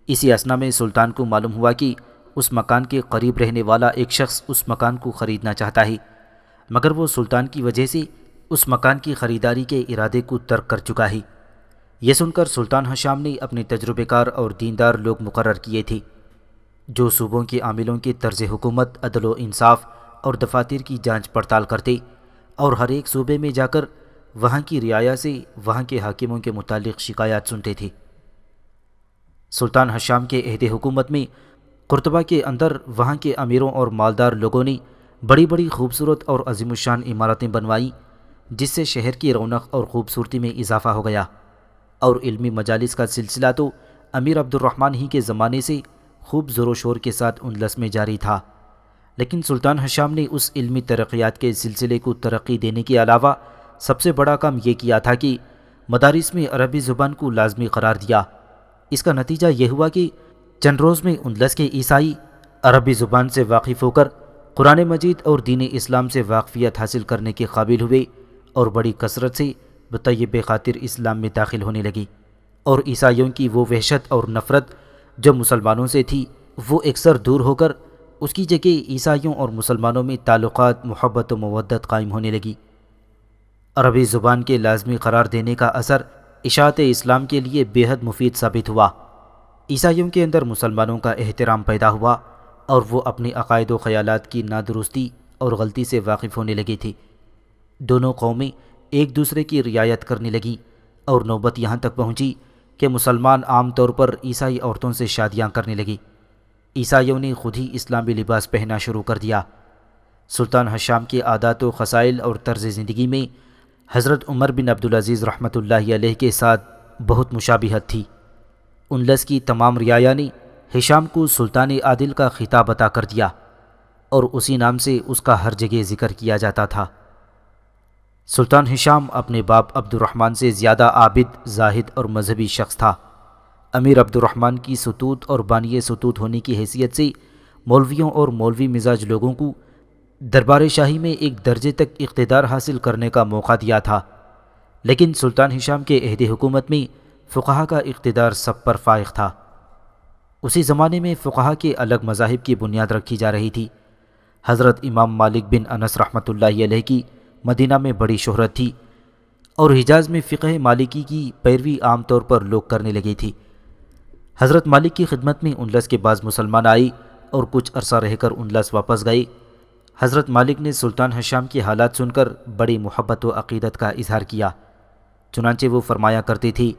اسی اثنا میں سلطان کو معلوم ہوا کہ اس مکان کے قریب رہنے والا ایک شخص اس مکان کو خریدنا چاہتا ہے، مگر وہ سلطان کی وجہ سے اس مکان کی خریداری کے ارادے کو ترک کر چکا ہے۔ یہ سن کر سلطان ہشام نے اپنے تجربے کار اور دیندار لوگ مقرر کیے تھے جو صوبوں کے عاملوں کے طرز حکومت، عدل و انصاف اور دفاتر کی جانچ پڑتال کرتے اور ہر ایک صوبے میں جا کر وہاں کی رعایا سے وہاں کے حاکموں کے متعلق شکایات سنتے تھے۔ سلطان ہشام کے عہد حکومت میں قرطبہ کے اندر وہاں کے امیروں اور مالدار لوگوں نے بڑی بڑی خوبصورت اور عظیم الشان عمارتیں بنوائیں، جس سے شہر کی رونق اور خوبصورتی میں اضافہ ہو گیا، اور علمی مجالس کا سلسلہ تو امیر عبد الرحمن ہی کے زمانے سے خوب زور و شور کے ساتھ اندلس میں جاری تھا۔ لیکن سلطان ہشام نے اس علمی ترقیات کے سلسلے کو ترقی دینے کے علاوہ سب سے بڑا کام یہ کیا تھا کہ مدارس میں عربی زبان کو لازمی قرار دیا۔ اس کا نتیجہ یہ ہوا کہ چند روز میں اندلس کے عیسائی عربی زبان سے واقف ہو کر قرآن مجید اور دین اسلام سے واقفیت حاصل کرنے کے قابل ہوئے اور بڑی کثرت سے بطیب خاطر اسلام میں داخل ہونے لگی، اور عیسائیوں کی وہ وحشت اور نفرت جو مسلمانوں سے تھی وہ اکثر دور ہو کر اس کی جگہ عیسائیوں اور مسلمانوں میں تعلقات، محبت و مودت قائم ہونے لگی۔ عربی زبان کے لازمی قرار دینے کا اثر اشاعت اسلام کے لیے بے حد مفید ثابت ہوا۔ عیسائیوں کے اندر مسلمانوں کا احترام پیدا ہوا اور وہ اپنے عقائد و خیالات کی نادرستی اور غلطی سے واقف ہونے لگے تھے۔ دونوں قومیں ایک دوسرے کی رعایت کرنے لگیں اور نوبت یہاں تک پہنچی کہ مسلمان عام طور پر عیسائی عورتوں سے شادیاں کرنے لگے۔ عیسائیوں نے خود ہی اسلامی لباس پہننا شروع کر دیا۔ سلطان ہشام کے عادات و خصائل اور طرز زندگی میں حضرت عمر بن عبدالعزیز رحمۃ اللہ علیہ کے ساتھ بہت مشابہت تھی۔ اندلس کی تمام رعایا نے ہشام کو سلطان عادل کا خطاب عطا کر دیا۔ اور اسی نام سے اس کا ہر جگہ ذکر کیا جاتا تھا۔ سلطان ہشام اپنے باپ عبد الرحمن سے زیادہ عابد، زاہد اور مذہبی شخص تھا۔ امیر عبد الرحمن کی ستوت اور بانی ستوت ہونے کی حیثیت سے مولویوں اور مولوی مزاج لوگوں کو دربار شاہی میں ایک درجے تک اقتدار حاصل کرنے کا موقع دیا تھا، لیکن سلطان ہشام کے عہد حکومت میں فقہا کا اقتدار سب پر فائق تھا۔ اسی زمانے میں فقہا کے الگ مذاہب کی بنیاد رکھی جا رہی تھی۔ حضرت امام مالک بن انس رحمۃ اللہ علیہ کی مدینہ میں بڑی شہرت تھی اور حجاز میں فقہ مالکی کی پیروی عام طور پر لوگ کرنے لگی تھی۔ حضرت مالک کی خدمت میں اندلس کے بعض مسلمان آئی اور کچھ عرصہ رہ کر اندلس واپس گئے۔ حضرت مالک نے سلطان ہشام کی حالات سن کر بڑی محبت و عقیدت کا اظہار کیا، چنانچہ وہ فرمایا کرتے تھے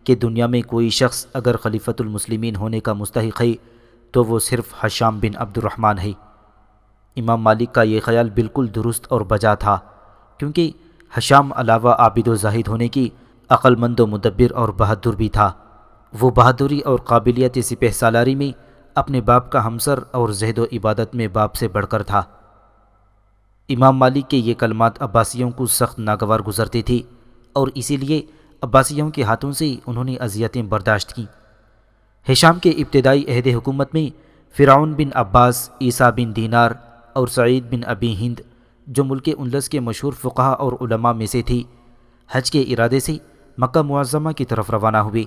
کہ دنیا میں کوئی شخص اگر خلیفۃ المسلمین ہونے کا مستحق ہے تو وہ صرف ہشام بن عبد الرحمن ہے۔ امام مالک کا یہ خیال بالکل درست اور بجا تھا، کیونکہ ہشام علاوہ عابد و زاہد ہونے کی عقل مند و مدبر اور بہادر بھی تھا۔ وہ بہادری اور قابلیت سپہ سالاری میں اپنے باپ کا ہمسر اور زہد و عبادت میں باپ سے بڑھ کر تھا۔ امام مالک کے یہ کلمات عباسیوں کو سخت ناگوار گزرتی تھی اور اسی لیے عباسیوں کے ہاتھوں سے انہوں نے اذیتیں برداشت کیں۔ ہشام کے ابتدائی عہد حکومت میں فرعون بن عباس، عیسیٰ بن دینار اور سعید بن ابی ہند، جو ملک اندلس کے مشہور فقہا اور علماء میں سے تھی، حج کے ارادے سے مکہ معظمہ کی طرف روانہ ہوئے۔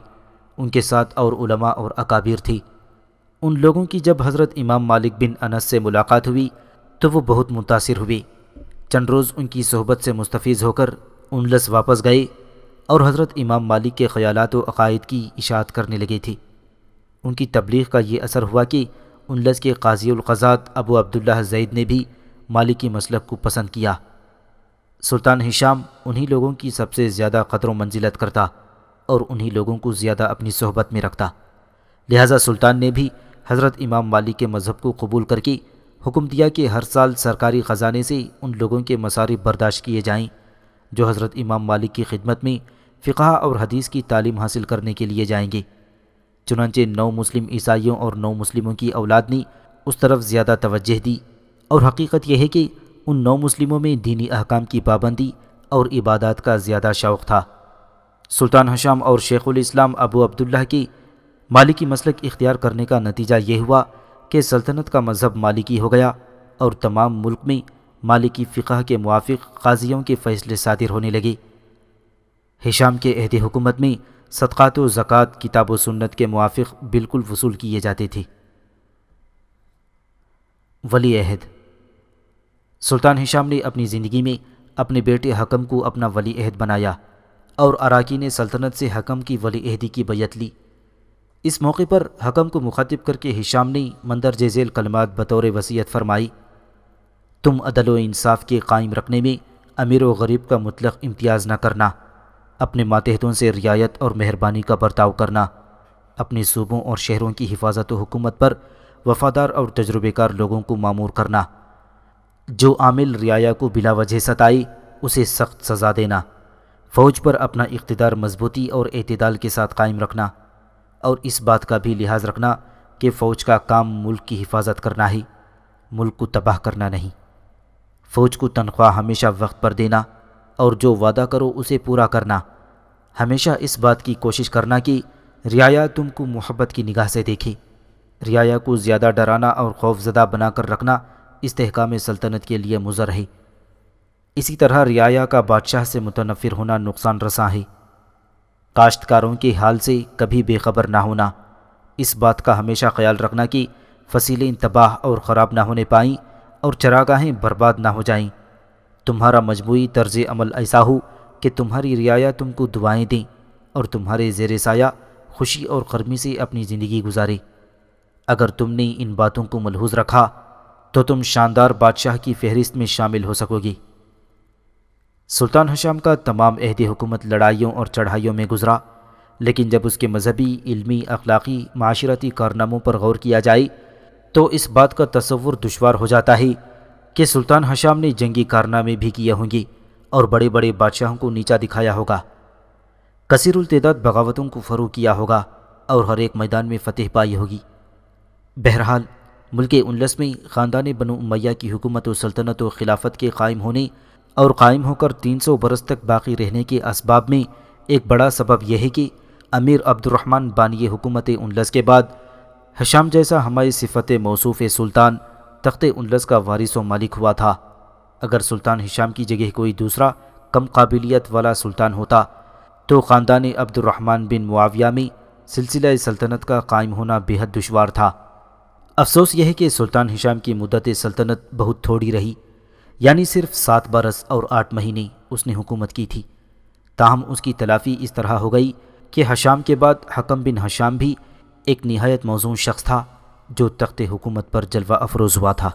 ان کے ساتھ اور علماء اور اکابر تھی۔ ان لوگوں کی جب حضرت امام مالک بن انس سے ملاقات ہوئی تو وہ بہت متاثر ہوئے۔ چند روز ان کی صحبت سے مستفیض ہو کر اندلس واپس گئے اور حضرت امام مالک کے خیالات و عقائد کی اشاعت کرنے لگے تھے۔ ان کی تبلیغ کا یہ اثر ہوا کہ اندلس کے قاضی القضات ابو عبداللہ زید نے بھی مالکی مسلک کو پسند کیا۔ سلطان ہشام انہی لوگوں کی سب سے زیادہ قدر و منزلت کرتا اور انہی لوگوں کو زیادہ اپنی صحبت میں رکھتا، لہٰذا سلطان نے بھی حضرت امام مالک کے مذہب کو قبول کر کے حکم دیا کہ ہر سال سرکاری خزانے سے ان لوگوں کے مصارف برداشت کیے جائیں جو حضرت امام مالک کی خدمت میں فقہ اور حدیث کی تعلیم حاصل کرنے کے لیے جائیں گے۔ چنانچہ نو مسلم عیسائیوں اور نو مسلموں کی اولاد نے اس طرف زیادہ توجہ دی، اور حقیقت یہ ہے کہ ان نو مسلموں میں دینی احکام کی پابندی اور عبادات کا زیادہ شوق تھا۔ سلطان ہشام اور شیخ الاسلام ابو عبداللہ کی مالکی مسلک اختیار کرنے کا نتیجہ یہ ہوا کہ سلطنت کا مذہب مالکی ہو گیا اور تمام ملک میں مالکی فقہ کے موافق قاضیوں کے فیصلے صادر ہونے لگے۔ ہشام کے عہد حکومت میں صدقات و زکوٰۃ کتاب و سنت کے موافق بالکل وصول کیے جاتے تھے۔ ولی عہد۔ سلطان ہشام نے اپنی زندگی میں اپنے بیٹے حکم کو اپنا ولی عہد بنایا اور اراکین سلطنت سے حکم کی ولی عہدی کی بیعت لی۔ اس موقع پر حکم کو مخاطب کر کے ہشام نے مندرجہ ذیل کلمات بطور وصیت فرمائی: تم عدل و انصاف کے قائم رکھنے میں امیر و غریب کا مطلق امتیاز نہ کرنا، اپنے ماتحتوں سے رعایت اور مہربانی کا برتاؤ کرنا، اپنے صوبوں اور شہروں کی حفاظت و حکومت پر وفادار اور تجربے کار لوگوں کو مامور کرنا، جو عامل رعایا کو بلا وجہ ستائے اسے سخت سزا دینا، فوج پر اپنا اقتدار مضبوطی اور اعتدال کے ساتھ قائم رکھنا، اور اس بات کا بھی لحاظ رکھنا کہ فوج کا کام ملک کی حفاظت کرنا ہے، ملک کو تباہ کرنا نہیں۔ فوج کو تنخواہ ہمیشہ وقت پر دینا اور جو وعدہ کرو اسے پورا کرنا۔ ہمیشہ اس بات کی کوشش کرنا کہ رعایا تم کو محبت کی نگاہ سے دیکھے۔ رعایا کو زیادہ ڈرانا اور خوف زدہ بنا کر رکھنا استحکام سلطنت کے لیے مضر ہے۔ اسی طرح رعایا کا بادشاہ سے متنفر ہونا نقصان رساں ہے۔ کاشتکاروں کے حال سے کبھی بے خبر نہ ہونا، اس بات کا ہمیشہ خیال رکھنا کہ فصیلیں تباہ اور خراب نہ ہونے پائیں اور چراگاہیں برباد نہ ہو جائیں۔ تمہارا مجموعی طرز عمل ایسا ہو کہ تمہاری رعایا تم کو دعائیں دیں اور تمہارے زیر سایہ خوشی اور گرمی سے اپنی زندگی گزارے۔ اگر تم نے ان باتوں کو ملحوظ رکھا تو تم شاندار بادشاہ کی فہرست میں شامل ہو سکو گی۔ سلطان ہشام کا تمام عہد حکومت لڑائیوں اور چڑھائیوں میں گزرا، لیکن جب اس کے مذہبی، علمی، اخلاقی، معاشرتی کارناموں پر غور کیا جائے تو اس بات کا تصور دشوار ہو جاتا ہے کہ سلطان ہشام نے جنگی کارنامے بھی کیے ہوں گے اور بڑے بڑے بادشاہوں کو نیچا دکھایا ہوگا، کثیر التعداد بغاوتوں کو فروغ کیا ہوگا اور ہر ایک میدان میں فتح پائی ہوگی۔ بہرحال ملک اندلس میں خاندان بنو امیہ کی حکومت و سلطنت و خلافت کے قائم ہونے اور قائم ہو کر 300 برس تک باقی رہنے کے اسباب میں ایک بڑا سبب یہ ہے کہ امیر عبد الرحمن بانی حکومت اندلس کے بعد ہشام جیسا ہماری صفت موصوف سلطان تخت اندلس کا وارث و مالک ہوا تھا۔ اگر سلطان ہشام کی جگہ کوئی دوسرا کم قابلیت والا سلطان ہوتا تو خاندان عبد الرحمن بن معاویہ میں سلسلہ سلطنت کا قائم ہونا بے حد دشوار تھا۔ افسوس یہ ہے کہ سلطان ہشام کی مدت سلطنت بہت تھوڑی رہی، یعنی صرف 7 برس اور 8 مہینے اس نے حکومت کی تھی۔ تاہم اس کی تلافی اس طرح ہو گئی کہ ہشام کے بعد حکم بن ہشام بھی ایک نہایت موزوں شخص تھا جو تخت حکومت پر جلوہ افروز ہوا تھا۔